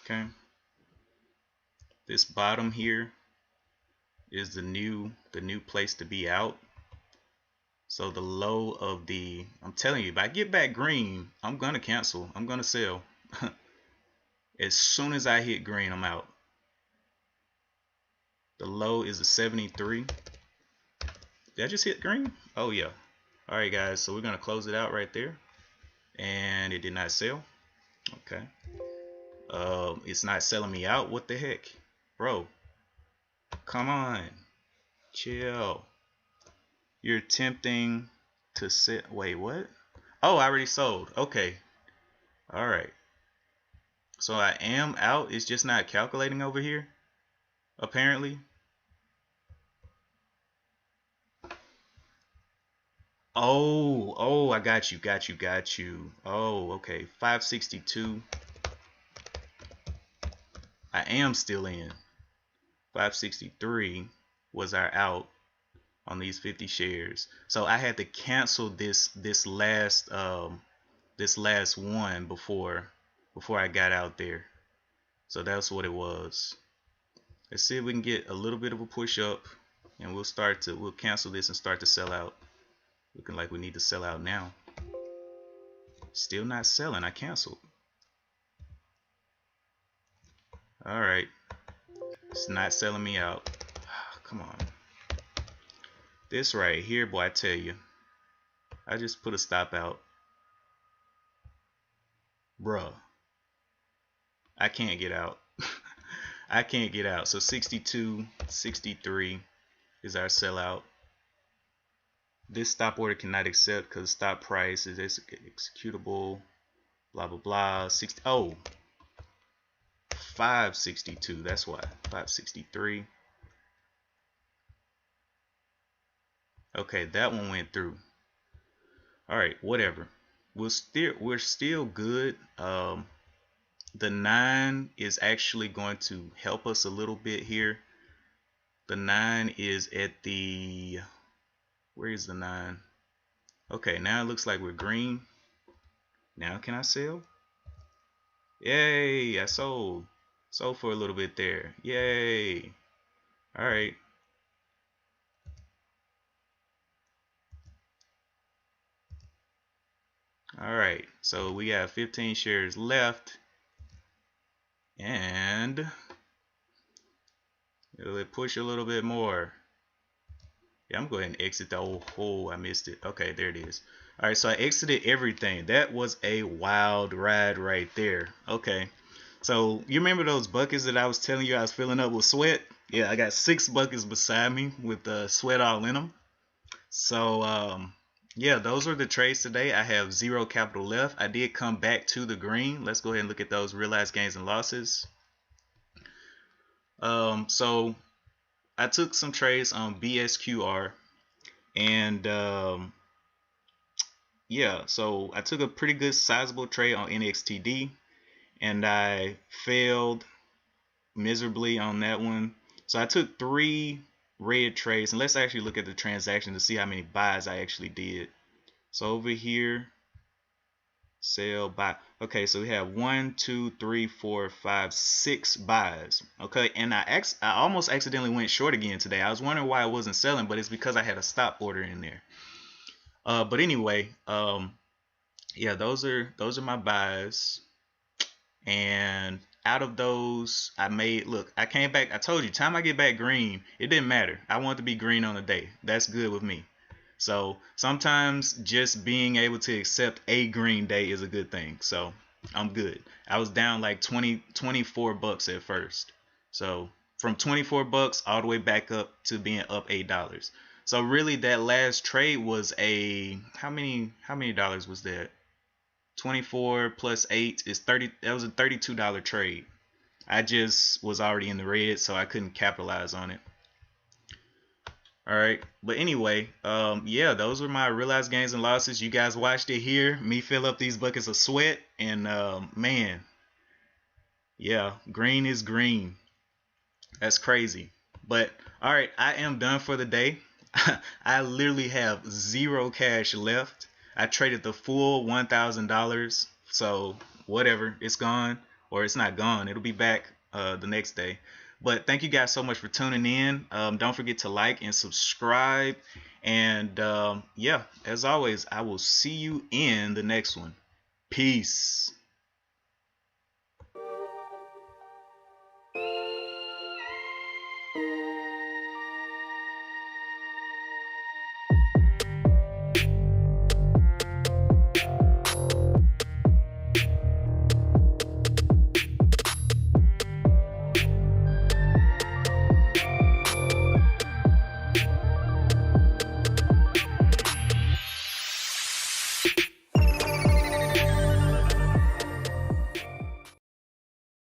Okay. This bottom here is the new place to be out. So the low of the, I'm telling you, if I get back green, I'm gonna cancel. I'm gonna sell. As soon as I hit green, I'm out. The low is a 73. Did I just hit green? Oh yeah. All right, guys. So we're gonna close it out right there, and it did not sell. Okay. It's not selling me out. What the heck, bro? Come on, chill. You're attempting to sit. Wait, what? Oh, I already sold. Okay. All right. So I am out. It's just not calculating over here, apparently. Oh, I got you. Oh, okay. 562. I am still in. 563. was our out on these 50 shares. So I had to cancel this last one before I got out there. So that's what it was. Let's see if we can get a little bit of a push up, and we'll cancel this and start to sell out. Looking like we need to sell out now. Still not selling. I canceled. All right. It's not selling me out. Come on. This right here, boy, I tell you. I just put a stop out. Bruh. I can't get out. I can't get out. So 62, 63 is our sellout. This stop order cannot accept because stop price is executable. Blah, blah, blah. 562. That's why. 563. Okay, that one went through. All right, whatever. We're still good. The 9 is actually going to help us a little bit here. The 9 is at the, where is the 9? Okay, now it looks like we're green. Now can I sell? Yay, I sold. Sold for a little bit there. Yay. All right. All right, so we have 15 shares left, and it'll push a little bit more. Yeah, I'm going to exit the I missed it. Okay, there it is. All right, so I exited everything. That was a wild ride right there. Okay, so you remember those buckets that I was telling you I was filling up with sweat? Yeah, I got 6 buckets beside me with sweat all in them. So yeah, those are the trades today. I have 0 capital left. I did come back to the green. Let's go ahead and look at those realized gains and losses. So I took some trades on BSQR, and yeah, so I took a pretty good sizable trade on NXTD, and I failed miserably on that one. So I took 3 red trades, and let's actually look at the transaction to see how many buys I actually did. So over here, sell, buy. Okay, so we have 1, 2, 3, 4, 5, 6 buys. Okay, and I almost accidentally went short again today. I was wondering why I wasn't selling, but it's because I had a stop order in there. But anyway, yeah, those are my buys, and out of those, I made, look, I came back. I told you, time I get back green, it didn't matter. I want to be green on the day. That's good with me. So sometimes just being able to accept a green day is a good thing. So I'm good. I was down like 24 bucks at first. So from 24 bucks all the way back up to being up $8. So really that last trade was a, how many dollars was that? 24 plus 8 is 30. That was a $32 trade. I just was already in the red, so I couldn't capitalize on it. All right, but anyway, yeah, those were my realized gains and losses. You guys watched it here, me fill up these buckets of sweat, and man, yeah, green is green. That's crazy. But all right, I am done for the day. I literally have 0 cash left. I traded the full $1,000, so whatever, it's gone, or it's not gone. It'll be back the next day. But thank you guys so much for tuning in. Don't forget to like and subscribe. And yeah, as always, I will see you in the next one. Peace.